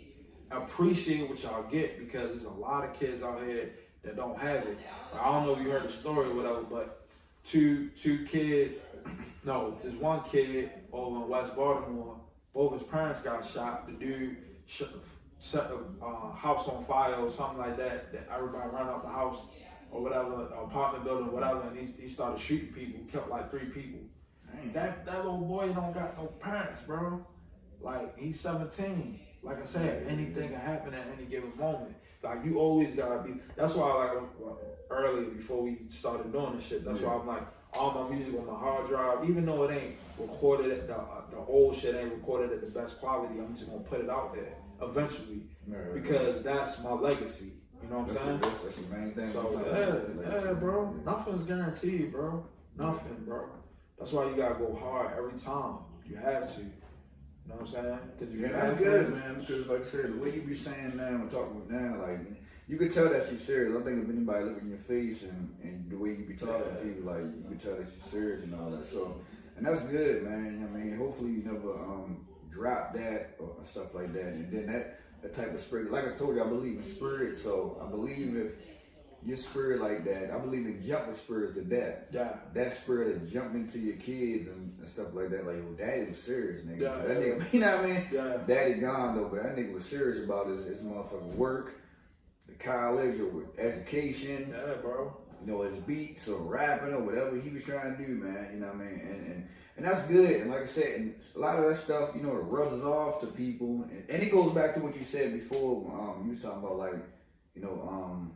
Appreciate what y'all get because there's a lot of kids out here that don't have it. Like, I don't know if you heard the story or whatever, but two kids, no, there's one kid over in West Baltimore, both his parents got shot. The dude set the house on fire or something like that everybody ran out the house or whatever, the apartment building, whatever, and he started shooting people, killed like 3 people. Dang. That little boy don't got no parents, bro. Like, he's 17. like I said, anything can happen at any given moment. Like you always gotta be. That's why like earlier before we started doing this shit. That's why I'm like all my music on my hard drive, even though it ain't recorded at the old shit ain't recorded at the best quality. I'm just gonna put it out there eventually because that's my legacy. You know what I'm saying? That's the main thing. So yeah, bro. Nothing's guaranteed, bro. Nothing, bro. That's why you gotta go hard every time. You have to. You know what I'm saying? Because that's good, man. Because like I said, the way you be saying now and talking now, like you could tell that you're serious. I think if anybody look in your face and the way you be talking to people, like you can tell that you're serious and all that. So, and that's good, man. I mean, hopefully you never drop that or stuff like that. And then that type of spirit, like I told you, I believe in spirit. So I believe if your spirit like that, I believe in jumping spirits to death. Yeah. That spirit of jumping into your kids and stuff like that. Like, daddy was serious, nigga. That nigga, you know what I mean? Yeah. Daddy gone though, but that nigga was serious about his motherfucking work, the college or education. Yeah, bro. You know, his beats or rapping or whatever he was trying to do, man. You know what I mean? And that's good. And like I said, and a lot of that stuff, you know, it rubs off to people. And it goes back to what you said before. You was talking about like, you know,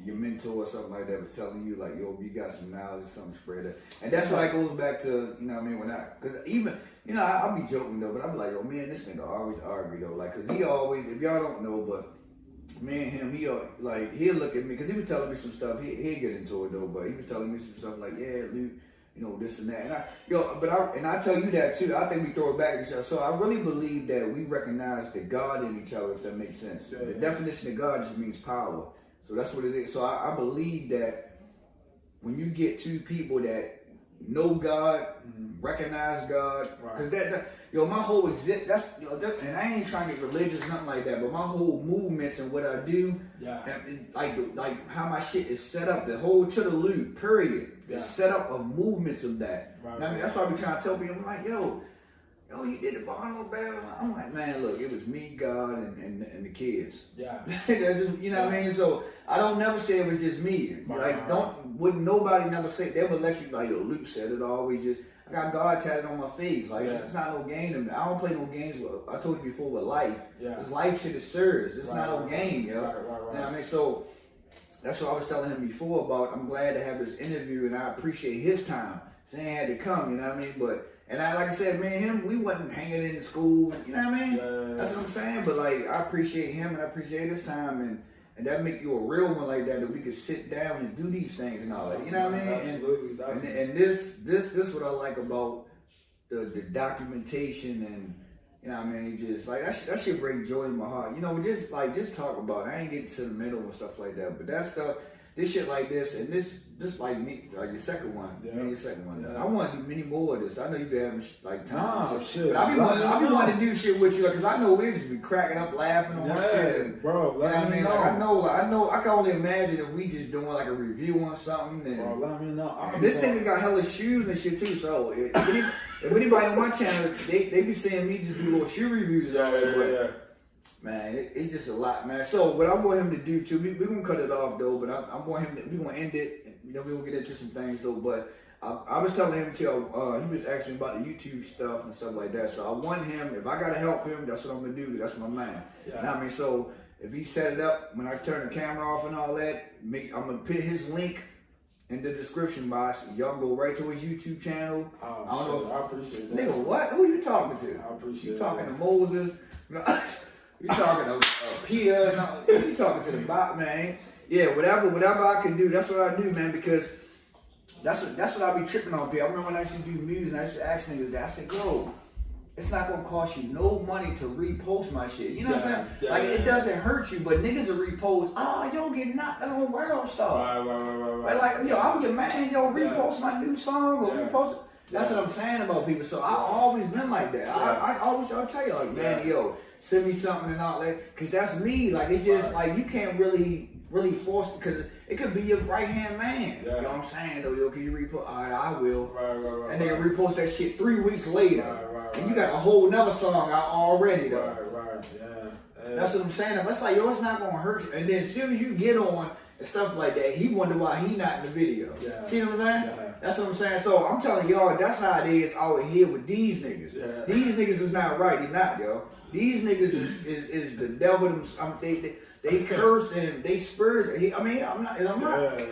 your mentor or something like that was telling you like, yo, you got some knowledge, something spread it. And that's why it goes back to, you know what I mean, because even, you know, I'll be joking though, but I'll be like, yo, man, this nigga always argue though. Like, cause he always, if y'all don't know, but me and him, he'll look at me, cause he was telling me some stuff, he'll get into it though, but he was telling me some stuff like, yeah, Lute, you know, this and that. And I tell you that too. I think we throw it back at each other. So I really believe that we recognize the God in each other, if that makes sense. The definition of God just means power. So that's what it is. So I believe that when you get two people that know God, recognize God, because my whole and I ain't trying to get religious, nothing like that, but my whole movements and what I do, like how my shit is set up, the whole to the Lute, period, the setup of movements of that. I mean, that's why I be trying to tell people, I'm like, yo, you did the Barno Battle. I'm like, man, look, it was me, God, and the kids. Yeah. That's just, you know what I mean? So I don't never say it was just me. Wouldn't nobody never say, they would let you, like, yo, Luke said it always just, I got God tatted on my face. Like, it's not no game to me. I don't play no games with, I told you before, with life. Yeah. This life shit is serious. It's not no game, yo. You know what I mean? So that's what I was telling him before about, I'm glad to have this interview and I appreciate his time. So he had to come, you know what I mean? And like I said, me and him, we wasn't hanging in school, you know what I mean? That's what I'm saying. But like, I appreciate him and I appreciate his time, and that make you a real one like that we could sit down and do these things and all that. You know what I mean? Absolutely. And this what I like about the documentation and, you know what I mean? Just like that shit bring joy in my heart. You know, just talk about it. I ain't getting sentimental and stuff like that, but that stuff. This shit like this, and this like me, like your second one, your second one. I want to do many more of this. I know you be having like time, shit. But I be wanting to do shit with you, like, cause I know we just be cracking up, laughing on shit, and, bro. You know what I mean? Like, I know. I can only imagine if we just doing like a review on something. And, bro, let me know. And this nigga got hella shoes and shit too. So if anybody on my channel, they be seeing me just do little shoe reviews. Man, it's just a lot, man. So what I want him to do too, we're gonna cut it off though, but I want him to, we're gonna end it, you know, we're gonna get into some things though, but I was telling him he was asking me about the YouTube stuff and stuff like that, so I want him, if I gotta help him, that's what I'm gonna do, because that's my man. Yeah. You know what I mean? So if he set it up, when I turn the camera off and all that, I'm gonna put his link in the description box. Y'all go right to his YouTube channel. I don't know. I appreciate that. Nigga, what? Who you talking to? I appreciate you talking to Moses. You talking to Peter, you talking to the bot, man. Yeah, whatever I can do, that's what I do, man, because that's what I be tripping on people. I remember when I used to do music and I used to ask niggas that, I said, yo, it's not gonna cost you no money to repost my shit. You know what I'm saying? Yeah, it doesn't hurt you, but niggas will repost, you don't get knocked out on World Star. Right. Like, yo, I'm your man, yo, repost my new song or repost it. That's what I'm saying about people. So I always been like that. I always tell you, like, man, yo, send me something and all that, cause that's me. Like, it's just like you can't really force it, cause it could be your right hand man. Yeah. You know what I'm saying though? Yo, can you repost? All right, I will. Right. And then repost that shit 3 weeks later, and you got a whole nother song out already though. Right. Yeah. That's what I'm saying. That's like, yo, it's not gonna hurt you. And then as soon as you get on and stuff like that, he wonder why he not in the video. Yeah. See what I'm saying? Yeah. That's what I'm saying. So I'm telling y'all, that's how it is out here with these niggas. Yeah. These niggas is not right. They not, yo. These niggas is the devil. They cursed and they spurred. I'm not.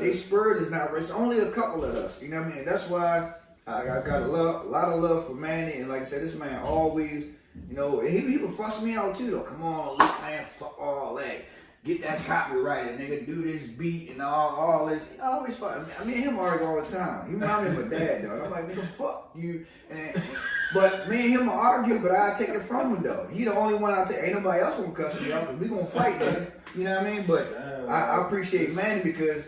They spurred is not. It's only a couple of us. You know what I mean? That's why I got a lot of love for Manny. And like I said, this man always, you know, he would fuss me out too though. Come on, Lute, man, fuck all that. Get that copyrighted, nigga. Do this beat and all this. He always fuck. I mean, him argue all the time. He remind me of my dad though. I'm like, nigga, fuck you. But me and him argue, but I take it from him though. He the only one I take. Ain't nobody else gonna cuss me out because we gonna fight, nigga. You know what I mean? But I appreciate Manny because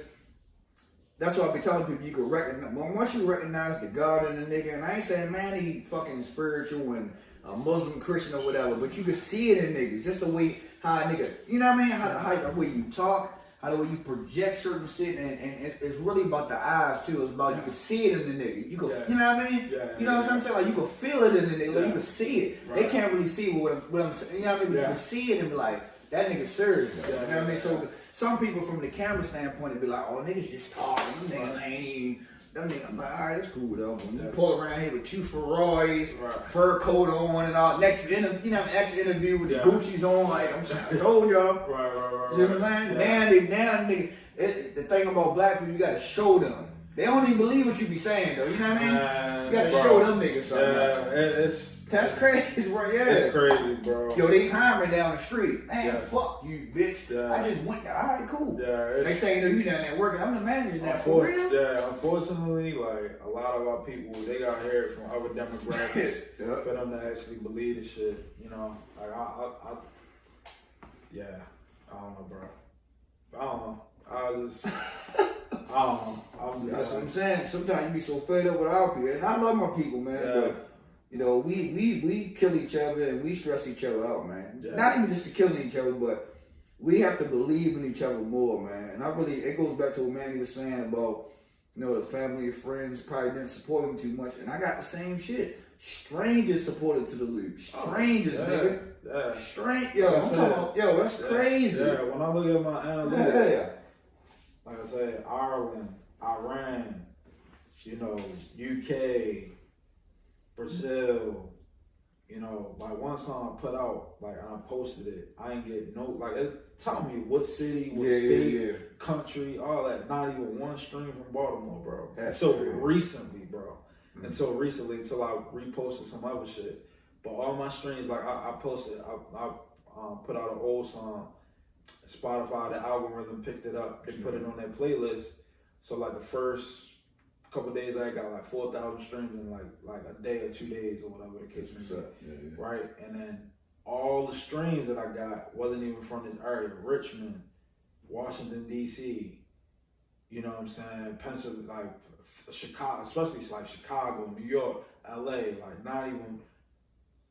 that's what I be telling people. You can recognize. Once you recognize the God in the nigga, and I ain't saying Manny fucking spiritual and a Muslim, Christian or whatever, but you can see it in niggas. Just the way how a nigga, you know what I mean? How the way you talk, how the way you project certain shit, and it's really about the eyes too. It's about you can see it in the nigga. You can, you know what I mean? You know what I'm saying? Like you can feel it in the nigga. Like you can see it. Right. They can't really see what I'm saying. You know what I mean? But you can see it and be like, that nigga serious. You know what I mean? So some people from the camera standpoint, they be like, oh, niggas just talking. Niggas ain't even. Them niggas, I'm like, all right, that's cool though. When you pull around here with 2 Ferraris, fur coat on and all, next interview with the Gucci's on, like I'm saying, I told y'all. Right. You know what I'm saying? Now, nigga, the thing about black people, you gotta show them. They don't even believe what you be saying though. You know what I mean? You gotta show them niggas something. That's crazy, bro. Yeah. It's crazy, bro. Yo, they hiring down the street. Man, fuck you, bitch. I just went there. All right, cool. They say, you know, you down there working. I'm the manager now. For real? Yeah, unfortunately, like, a lot of our people, they got heard from other demographics for them to actually believe this shit. You know, like, I don't know, bro. I don't know. I don't know. That's what I'm saying. Sometimes you be so fed up with our people. And I love my people, man. But you know, we kill each other and we stress each other out, man. Yeah. Not even just to killing each other, but we have to believe in each other more, man. And it goes back to what Manny was saying about, you know, the family and friends probably didn't support him too much. And I got the same shit. Strangers supported to the Lute. Strangers, nigga. Yo, I'm talking about, yo, that's crazy. Yeah, when I look at my analytics, like I said, Ireland, Iran, you know, UK, Brazil, you know, like one song I put out, like, and I posted it, I ain't get no, like, tell me what city, what state, country, all that, not even one stream from Baltimore, bro. Until recently, bro. Until I reposted some other shit. But all my streams, like, I posted, I put out an old song, Spotify, the algorithm picked it up, they put it on their playlist, so, like, the first couple of days I got like 4,000 streams in like a day or 2 days or whatever the case may be, right? And then all the streams that I got wasn't even from this area. Richmond, Washington D.C., you know what I'm saying? Pennsylvania, like Chicago, especially like Chicago, New York, L.A. Like not even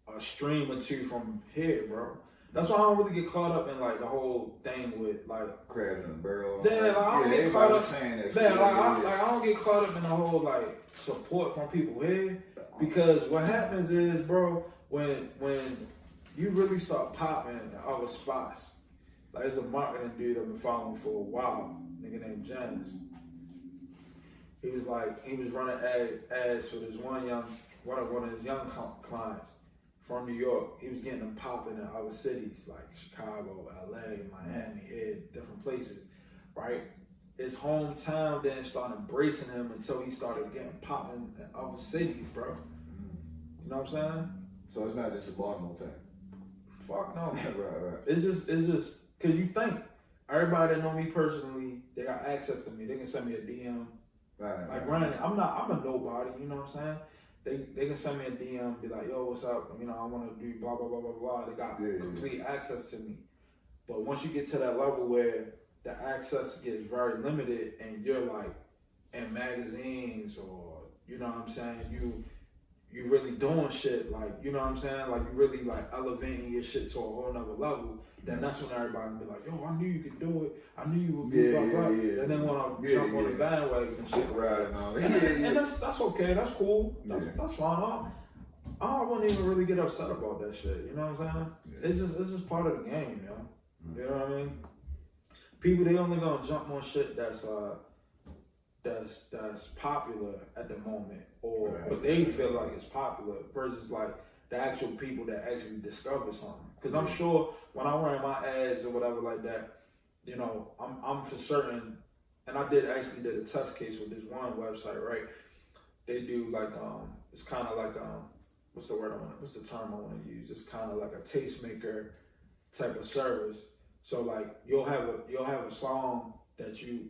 a stream or two from here, bro. That's why I don't really get caught up in like the whole thing with like crab in a barrel. Yeah, like, I don't get caught up. I don't get caught up in the whole like support from people here, because what happens is, bro, when you really start popping in other spots, like there's a marketing dude I've been following for a while, nigga named James. He was running ads for this one of his young clients from New York. He was getting them popping in other cities like Chicago, LA, Miami, different places, right? His hometown didn't start embracing him until he started getting popping in other cities, bro. You know what I'm saying? So it's not just a Baltimore thing. Fuck no. Right. It's just cause you think everybody that know me personally, they got access to me. They can send me a DM. Right. Granted, I'm a nobody. You know what I'm saying? They can send me a DM, be like, yo, what's up? You know, I want to do blah, blah, blah, blah, blah. They got complete access to me. But once you get to that level where the access gets very limited and you're like in magazines or, you know what I'm saying, you really doing shit, like, you know what I'm saying, like you really like elevating your shit to a whole nother level, then that's when everybody will be like, yo, I knew you could do it. I knew you would be blah, blah. And then when I jump on the bandwagon and shit. And that's okay, that's cool. That's fine. I wouldn't even really get upset about that shit. You know what I'm saying? It's just part of the game, yo. You know what I mean? People, they only gonna jump on shit that's popular at the moment, or what they feel like is popular, versus like the actual people that actually discover something. Because I'm sure when I ran my ads or whatever like that, you know, I'm for certain, and I did a test case with this one website, right? They do like it's kind of like what's the term I want to use? It's kind of like a tastemaker type of service. So like you'll have a song that you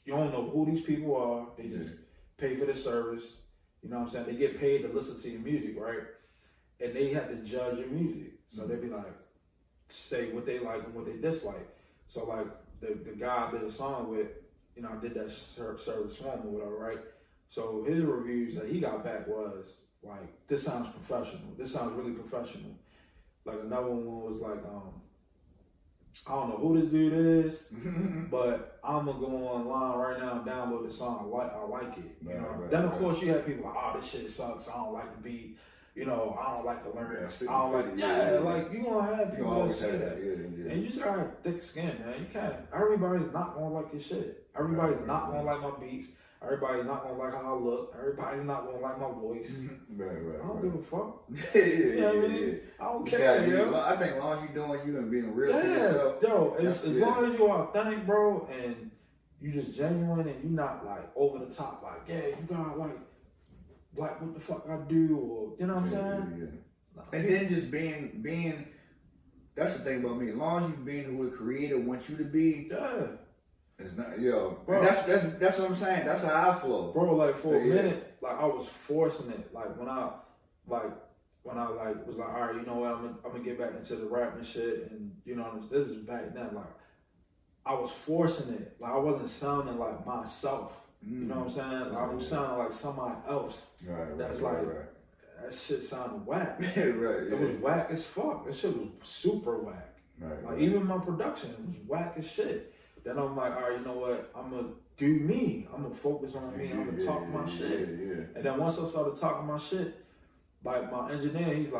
don't know who these people are. They just pay for the service. You know what I'm saying? They get paid to listen to your music, right? And they have to judge your music. So they be like, say what they like and what they dislike. So like the guy I did a song with, you know, I did that service for him or whatever, right? So his reviews that he got back was like, this sounds professional. This sounds really professional. Like another one was like, I don't know who this dude is, but I'm gonna go online right now and download this song. I like it. You know. Right, then of course you have people like, oh, this shit sucks. I don't like the beat. You know, I don't like the lyrics. I don't like. Like you gonna have people that say that, and you just gotta have thick skin, man. You can't. Everybody's not gonna like your shit. Everybody's not gonna like my beats. Everybody's not gonna like how I look. Everybody's not gonna like my voice. I don't give a fuck. You know what I mean? I don't care, yo. I think as long as you're doing you and being real to yourself. Yo, as long as you're authentic, bro, and you just genuine and you're not like over the top, like, yeah, you gotta like what the fuck I do, or you know what I'm saying? And then just being that's the thing about me. As long as you being who the creator wants you to be, it's not, yo, bro, that's what I'm saying. That's how I flow, bro. Like for a minute, like I was forcing it. Like when I was like, all right, you know what, I'm gonna get back into the rap and shit, and you know, this is back then. Like I was forcing it. Like I wasn't sounding like myself. You know what I'm saying? Like, I was sounding like somebody else. That's that shit sounded whack. It was whack as fuck. That shit was super whack. Like even my production was whack as shit. Then I'm like, all right, you know what? I'm gonna do me. I'm gonna focus on me. I'm gonna talk my shit. And then once I started talking my shit, like my engineer, he's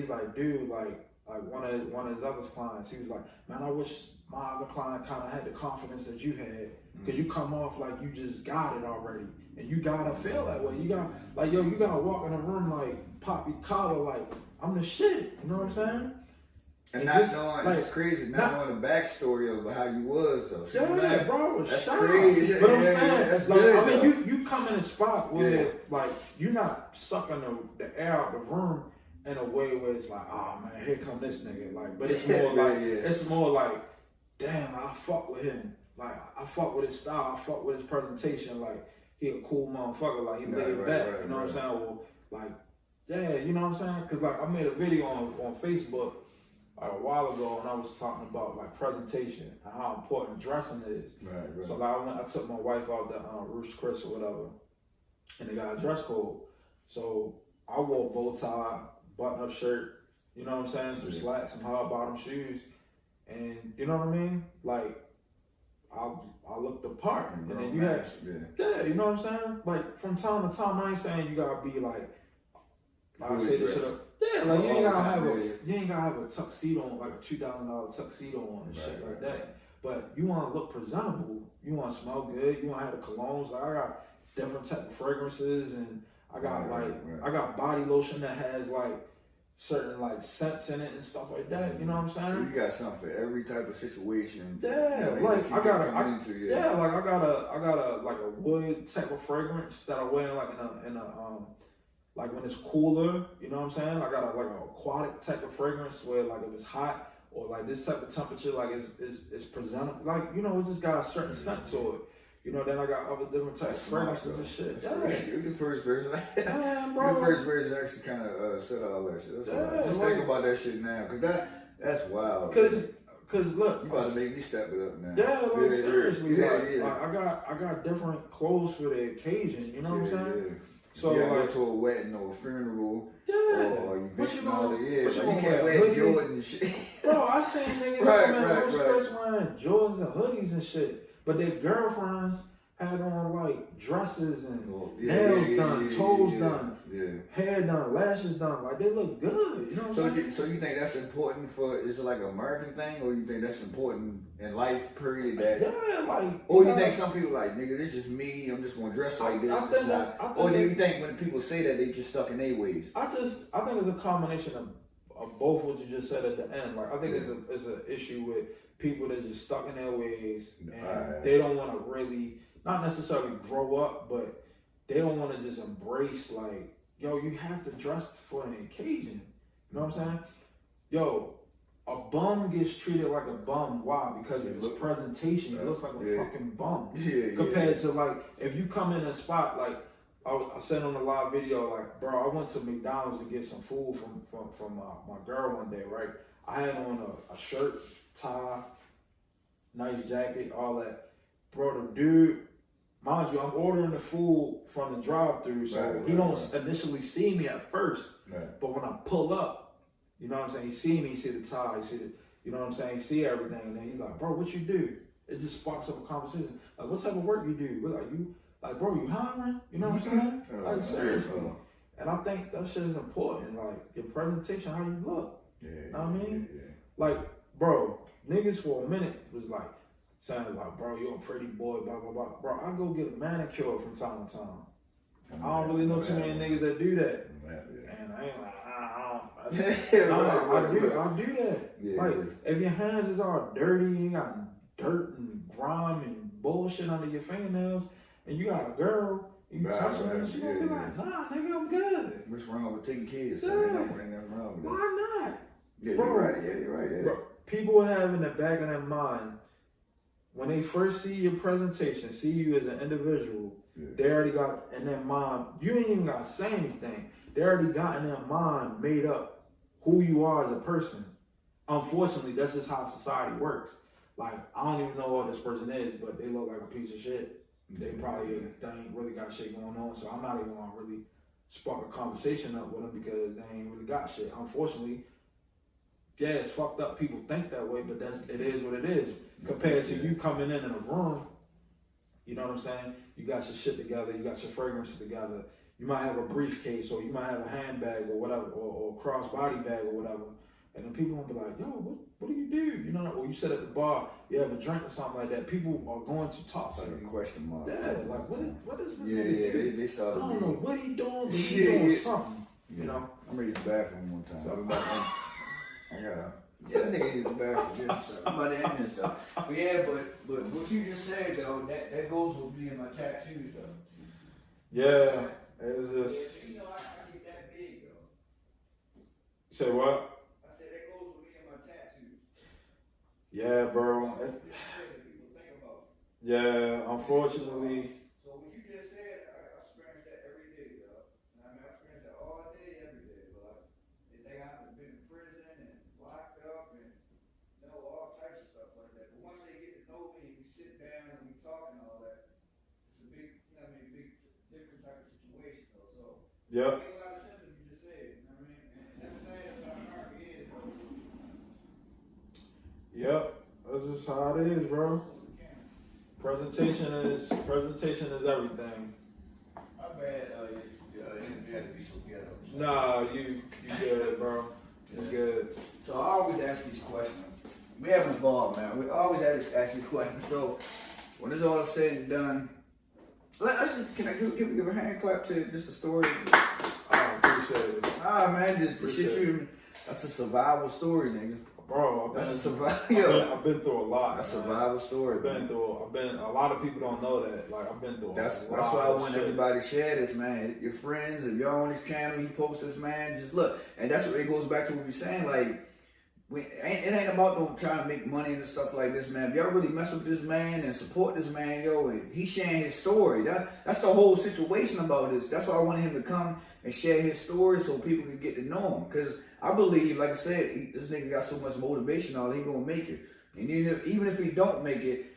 like, dude, like one of his other clients, he was like, man, I wish my other client kind of had the confidence that you had, because you come off like you just got it already, and you gotta feel that way. You got like, yo, you gotta walk in a room like pop your collar, like I'm the shit. You know what I'm saying? And not knowing, like, it's crazy, not knowing the backstory of how you was though. So bro, that's crazy. But I'm saying, that's like, good, I mean, you come in a spot where like you're not sucking the air out the room in a way where it's like, oh man, here come this nigga. Like, but it's more like it's more like, damn, I fuck with him. Like I fuck with his style. I fuck with his presentation. Like he a cool motherfucker. Like he laid back. You know what I'm saying? Well, like, yeah, you know what I'm saying? Cause like I made a video on Facebook a while ago, and I was talking about like presentation and how important dressing is. So like I took my wife out to Roost Chris or whatever, and they got a dress code. So I wore a bow tie, button up shirt, you know what I'm saying, some slacks, some hard bottom shoes, and you know what I mean? Like I looked the part, and then you had, you know what I'm saying? Like from time to time, I ain't saying you gotta be like I say this shit up. Yeah, like you ain't gotta have a tuxedo on, like a $2,000 tuxedo on and shit like that. But you wanna look presentable. You wanna smell good. You wanna have the colognes. Like I got different type of fragrances, and I got I got body lotion that has like certain like scents in it and stuff like that. You know what I'm saying? So you got something for every type of situation. Like I got a like a wood type of fragrance that I wear like in a like when it's cooler, you know what I'm saying? I got like an aquatic type of fragrance where like if it's hot or like this type of temperature, like it's presentable. Like, you know, it just got a certain scent to it. You know, then I got other different types of fragrances and shit. You're the first person. Man, bro. You're the first person actually kind of said all that shit. Just think about that shit now, because that's wild. Cause look, you about to make me step it up now. Yeah, like seriously, like I got different clothes for the occasion. You know what I'm saying? So you like go to a wedding or a funeral, or you visit all the you can't wear Jordan and shit. Bro, I seen niggas wearing Jordans and hoodies and shit, but their girlfriends had on like dresses and nails done, toes done, hair done, lashes done. Like they look good. You know what I'm saying? So you think that's important for? Is it like an American thing, or you think that's important in life? Period. That or you think some people like, nigga, this is me. I'm just gonna dress like this. Or do you think when people say that they just stuck in their ways? I think it's a combination of both what you just said at the end. Like I think it's an issue with people that just stuck in their ways and they don't want to really. Not necessarily grow up, but they don't want to just embrace like, yo, you have to dress for an occasion. You know what I'm saying? Yo, a bum gets treated like a bum. Why? Because of his presentation. He looks like a fucking bum. Compared to like, if you come in a spot, like I said on the live video, like, bro, I went to McDonald's to get some food from my girl one day, right? I had on a shirt, tie, nice jacket, all that. Bro, the dude, mind you, I'm ordering the food from the drive-thru, so he don't initially see me at first. But when I pull up, you know what I'm saying? He see me, he see the tie, he see the, you know what I'm saying? He see everything, and then he's like, bro, what you do? It just sparks up a conversation. Like, what type of work you do? We're like, bro, you hiring? You know what I'm saying? Like, seriously. And I think that shit is important. Like, your presentation, how you look. You know what I mean? Like, bro, niggas for a minute was like, saying like, bro, you're a pretty boy, blah, blah, blah. Bro, I go get a manicure from time to time. I don't really know too many niggas that do that. And I ain't like, I do that. Like, if your hands is all dirty, you got dirt and grime and bullshit under your fingernails, and you got a girl, you touch her, she gonna be like, nah, nigga, I'm good. What's wrong with taking kids? Why not? Yeah, bro, you're right. Bro, people have in the back of their mind, when they first see your presentation, see you as an individual, they already got in their mind, you ain't even got to say anything. They already got in their mind made up who you are as a person. Unfortunately, that's just how society works. Like, I don't even know what this person is, but they look like a piece of shit. They ain't really got shit going on, so I'm not even going to really spark a conversation up with them because they ain't really got shit. Unfortunately, yeah, it's fucked up. People think that way, but it is what it is. Compared to you coming in a room, you know what I'm saying? You got your shit together, you got your fragrance together. You might have a briefcase, or you might have a handbag, or whatever, or a crossbody bag, or whatever. And then people gonna be like, yo, what do you do? You know, or you sit at the bar, you have a drink or something like that. People are going to talk to you. Question mark. Yeah, like what is this? Yeah, they started. I don't know what he doing, but he doing something. You know. I'm ready to use the bathroom one time. That nigga used the bathroom. I'm about to end this stuff. But yeah, but what you just said though, that goes with me and my tattoos though. Yeah, it's just. You know, I get that big though. You say what? I said that goes with me and my tattoos. Yeah, bro. Yeah, unfortunately. So what you just said, I experience that every day, yo. I mean, I experience that all day, every day. But they think I've been in prison and locked up and all types of stuff like that. But once they get to know me, we sit down and we talk and all that. It's a big, big different type of situation though. So yep. make a lot of sense what you just said. You know what I mean? And that's sad. That's how America is, bro. Yep, that's just how it is, bro. Presentation is everything. My bad. You had to be so ghetto. Nah, you good, bro. You good. So I always ask these questions. We haven't evolved, man. We always ask these questions. So when it's all said and done, can I give a hand clap to just a story? I appreciate it. Man, just the shit you. That's a survival story, nigga. Bro, I've been through a lot. That's a survival story. I've been a lot of people don't know that. Like, I've been through that's why I want everybody to share this, man. Your friends, if y'all on this channel, you post this, man, just look. And that's what it goes back to what we're saying, like, it ain't about no trying to make money and stuff like this, man. If y'all really mess with this man and support this man, yo, and he's sharing his story. That's the whole situation about this. That's why I wanted him to come and share his story so people can get to know him. Because I believe, like I said, this nigga got so much motivation, he gonna make it. And even if he don't make it,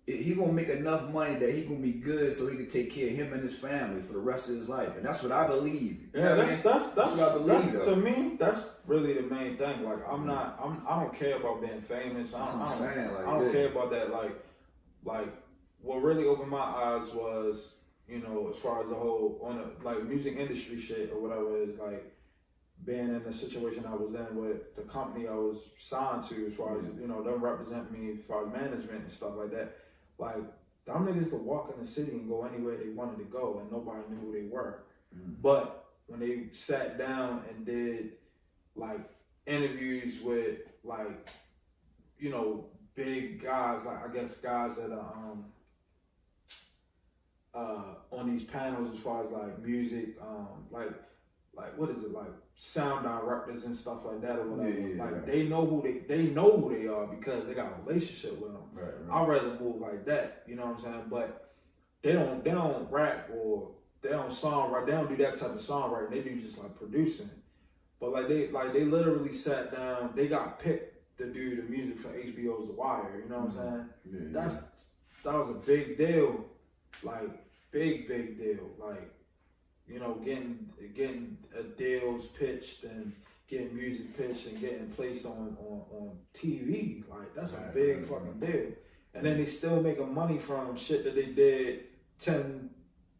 he gonna make enough money that he gonna be good so he can take care of him and his family for the rest of his life. And that's what I believe. Yeah, that's what I believe. That's, to me, that's really the main thing. Like, I don't care about being famous. I don't care about that. Like what really opened my eyes was, you know, as far as the whole on the like music industry shit or whatever it is, like being in the situation I was in with the company I was signed to, as far as, you know, them represent me as far as management and stuff like that. Like, them niggas could walk in the city and go anywhere they wanted to go and nobody knew who they were. But when they sat down and did like interviews with like, you know, big guys, like I guess guys that are on these panels as far as like music, like what is it, like sound directors and stuff like that or whatever. They know who they are because they got a relationship with them. Right. I'd rather move like that, you know what I'm saying? But they don't rap or they don't songwrite. They don't do that type of songwriting. They do just like producing. But they literally sat down. They got picked to do the music for HBO's The Wire. You know what I'm saying? That was a big deal. Like big deal. Like, you know, getting deals pitched and getting music pitched and getting placed on TV. Like that's a big fucking deal. And then they still making money from shit that they did 10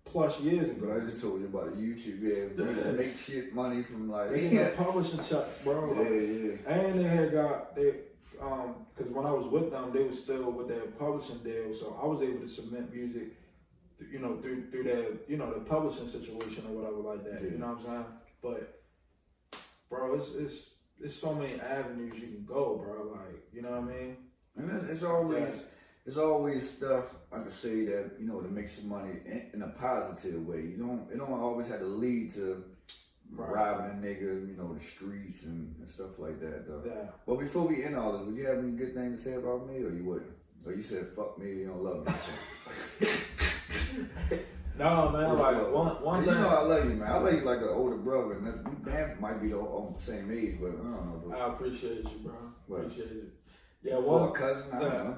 plus years ago. I just told you about YouTube. Yeah, make shit money from like they got publishing checks, bro. And they had got because when I was with them, they was still with their publishing deal, so I was able to submit music, you know, through their, you know, the publishing situation or whatever like that. You know what I'm saying? But bro, it's so many avenues you can go, bro. Like, you know what I mean? And it's always stuff I can say that, you know, to make some money in a positive way. It don't always have to lead to robbing a nigga, you know, the streets and stuff like that, though. Yeah. But before we end all this, would you have any good things to say about me, or you wouldn't? Or you said, fuck me, you don't love me? No, man, like one thing. You know I love you, man. I love you like an older brother, and we might be the same age, but I don't know. Bro. I appreciate you, bro. What? Appreciate it. Yeah, or a cousin, I don't know.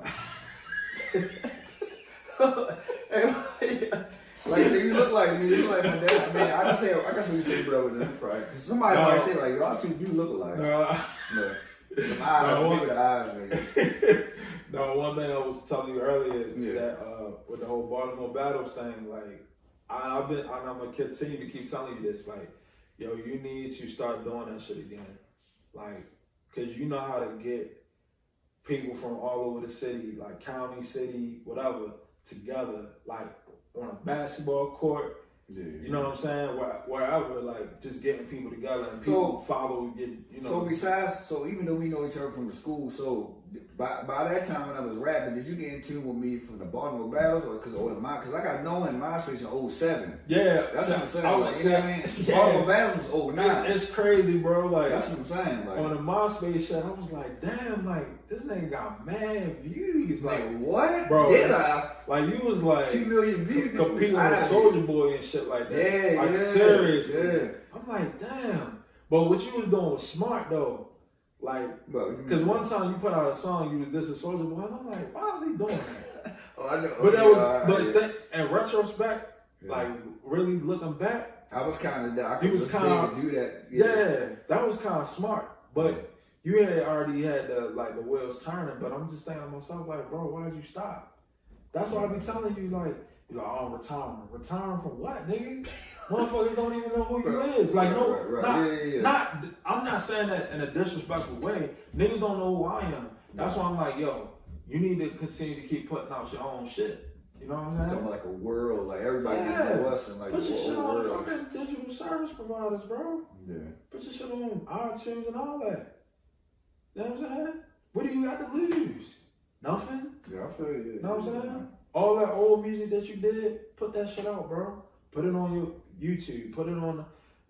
Like, so you look like me, you look like my dad. I mean, I guess we say brother then, right? Because somebody might say, like, y'all two do look alike. The eyes, maybe the eyes, maybe. No, one thing I was telling you earlier is that with the whole Baltimore Battles thing, like, I'm gonna continue to keep telling you this, like, yo, you need to start doing that shit again. Like, cause you know how to get people from all over the city, like county, city, whatever, together, like on a basketball court. You know what I'm saying? Wherever, like just getting people together and people follow, you know. So even though we know each other from the school, so by that time when I was rapping, did you get in tune with me from the Baltimore Battles because I got known in MySpace in 07. Yeah, that's what I'm saying. You know what I mean? Baltimore Battles was 09. It's crazy, bro. Like that's what I'm saying. Like on the MySpace shit, I was like, damn, like this nigga got mad views. Like what, bro? Did I? Like you was like 2 million views competing with Soldier Boy and shit like that. Like seriously. Yeah. I'm like, damn. But what you was doing was smart though. Like, because one time you put out a song, you was dissing Soldier Boy, and I'm like, why is he doing that? I know. But that was, in retrospect, like really looking back, I was kind of that. He was kind of do that. Yeah, that was kind of smart. But you had already had the wheels turning. But I'm just thinking to myself, like, bro, why'd you stop? That's why I be telling you, like, oh, I'm retiring. Retiring from what, nigga? Motherfuckers don't even know who you is. Like, I'm not saying that in a disrespectful way. Niggas don't know who I am. That's why I'm like, yo, you need to continue to keep putting out your own shit. You know what I'm saying? Talking like a world, like everybody can know us and like put your shit on world. Fucking digital service providers, bro. Yeah. Put your shit on iTunes and all that. You know what I'm saying? What do you got to lose? Nothing. Yeah, I feel you. You know what I'm saying? All that old music that you did, put that shit out, bro. Put it on your YouTube. Put it on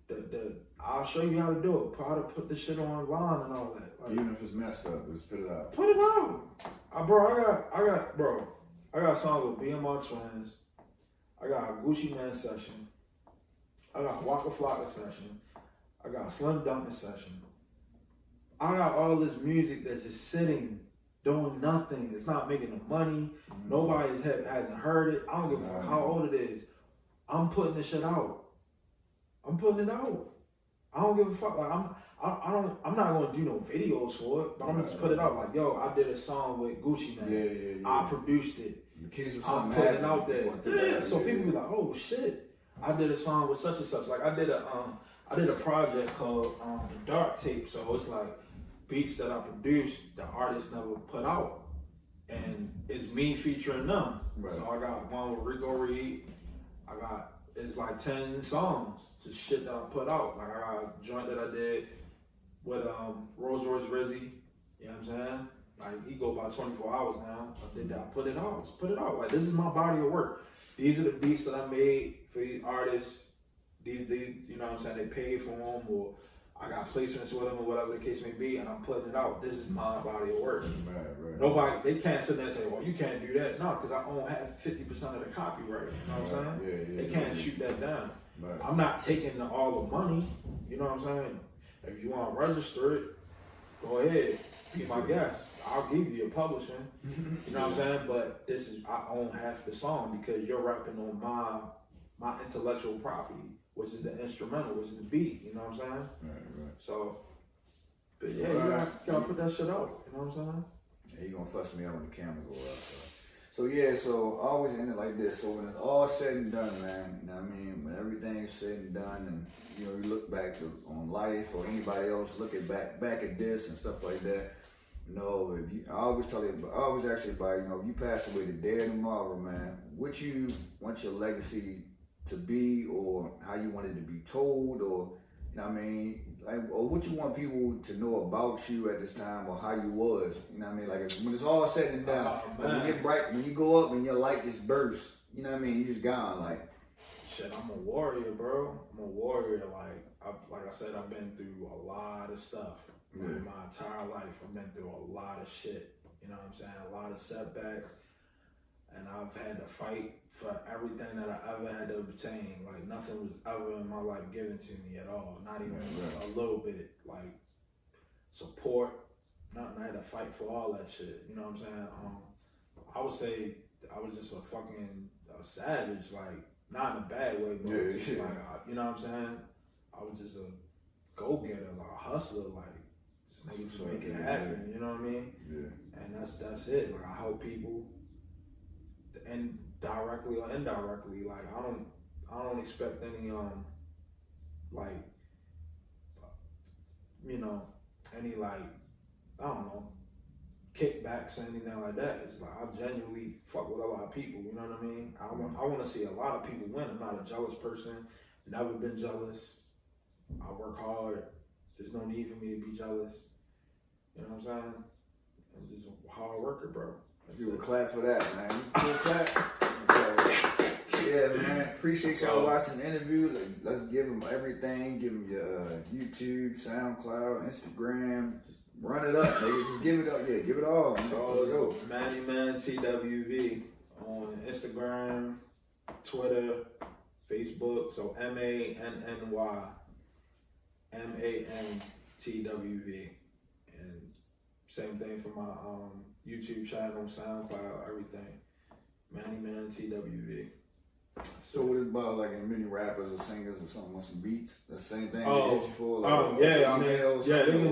the I'll show you how to do it. How to put the shit online and all that. Like, even if it's messed up, just put it out. Put it out. I got songs with BMR Twins. I got a Gucci Man session. I got a Waka Flocka session. I got a Slim Dunkin session. I got all this music that's just sitting, doing nothing. It's not making no money. Nobody hasn't heard it. I don't give a fuck how old it is. I'm putting this shit out. I'm putting it out. I don't give a fuck. Like I'm not gonna do no videos for it, but I'm gonna just put it out. Like, yo, I did a song with Gucci Man. Yeah. I produced it. case of I'm something putting it happening, out there. you want to do Yeah, that. so people be like, oh shit, I did a song with such and such. Like I did a project called the Dark Tape. So it's like beats that I produced, the artist never put out. And it's me featuring them. Right. So I got one with Rico Reed. It's like 10 songs, just shit that I put out. Like I got a joint that I did with Rolls Royce Rizzy. You know what I'm saying? Like he go about 24 hours now. I did that. I put it out. Just put it out. Like this is my body of work. These are the beats that I made for these artists. These, you know what I'm saying? They paid for them, or I got placements with them, or whatever the case may be, and I'm putting it out. This is my body of work. Right. Nobody, they can't sit there and say, well, you can't do that. No, because I own half 50% of the copyright. You know what I'm saying? Yeah, they can't shoot that down. Right. I'm not taking all the money. You know what I'm saying? If you want to register it, go ahead. Be my guest. I'll give you your publishing. You know what I'm saying? But I own half the song because you're rapping on my intellectual property, which is the instrumental, which is the beat. You know what I'm saying? Right. So, but yeah, you gotta put that shit out. You know what I'm saying? Yeah, you gonna fuss me out when the camera go out. So I always end it like this. So when it's all said and done, man, you know what I mean? When everything is said and done, and you know, you look back on life or anybody else looking back at this and stuff like that. You know, I always ask everybody, you know, if you pass away today or tomorrow, man, what you want your legacy to be, or how you want it to be told, or you know what I mean, like, or what you want people to know about you at this time, or how you was, you know what I mean, like when it's all said and done, when you go up and your light just bursts, you know what I mean, you just gone, like. Shit, I'm a warrior, bro. I'm a warrior. Like I said, I've been through a lot of stuff. My entire life, I've been through a lot of shit. You know what I'm saying? A lot of setbacks. And I've had to fight for everything that I ever had to obtain. Like nothing was ever in my life given to me at all. Not even a little bit. Like support. Nothing. I had to fight for all that shit. You know what I'm saying? I would say I was just a fucking savage. Like not in a bad way, but just like you know what I'm saying? I was just a go-getter, like a hustler, like just make it happen. You know what I mean? Yeah. And that's it. Like I help people. And directly or indirectly, like I don't expect any like you know any like I don't know kickbacks or anything like that. It's like I genuinely fuck with a lot of people. You know what I mean? I want to see a lot of people win. I'm not a jealous person. Never been jealous. I work hard. There's no need for me to be jealous. You know what I'm saying? I'm just a hard worker, bro. You would clap for that, man. You would clap. Yeah, man. Appreciate y'all watching the interview. Let's give them everything. Give them your YouTube, SoundCloud, Instagram. Just run it up, nigga. Just give it up. Yeah, give it all. So it's Manny Man TWV on Instagram, Twitter, Facebook. So MANNY MANTWV. And same thing for my YouTube channel, SoundCloud, everything. Manny Man TWV. So what about like many rappers or singers or something with some beats? The same thing they get you for? Like, they can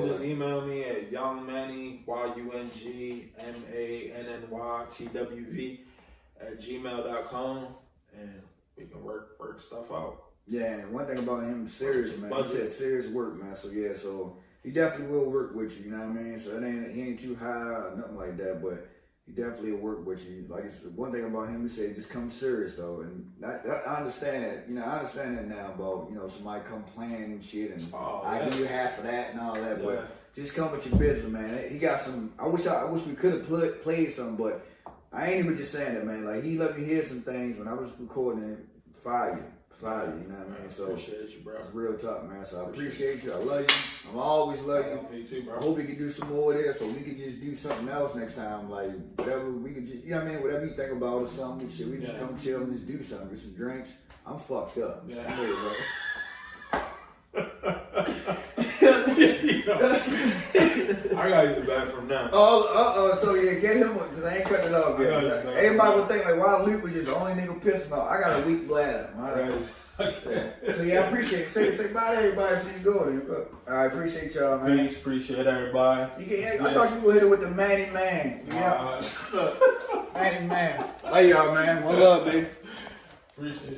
just email me at youngmanny, YUNGMANNYTWV@gmail.com, and we can work stuff out. Yeah, and one thing about him, serious, man. He said serious work, man. So he definitely will work with you, you know what I mean? So he ain't too high or nothing like that, but he definitely will work with you. Like it's one thing about him, he said just come serious though, and I understand that. You know, I understand that now about somebody come playing and shit, and I give you half of that and all that, but just come with your business, man. He got some. I wish we could have played some, but I ain't even just saying that, man. Like he let me hear some things when I was recording fire. You know what I mean? So appreciate you, bro. It's real talk, man. So I appreciate you. I love you. I'm always love you. Me too, bro. I hope we can do some more there, so we could just do something else next time. Like whatever we could just, whatever you think about or something. Shit, we just come chill and just do something, get some drinks. I'm fucked up. Yeah. I'm here, bro. I gotta use the bathroom now. So yeah, get him one, because I ain't cutting it off yet. Everybody would think like, why Lute was just the only nigga pissing off. I got a weak bladder. So yeah, I appreciate it. Say bye to everybody if you go there. I appreciate y'all, man. Peace, appreciate everybody. I thought you were hit it with the Manny Man. Yeah. Manny, man. Love y'all, man. One love, baby. Appreciate it.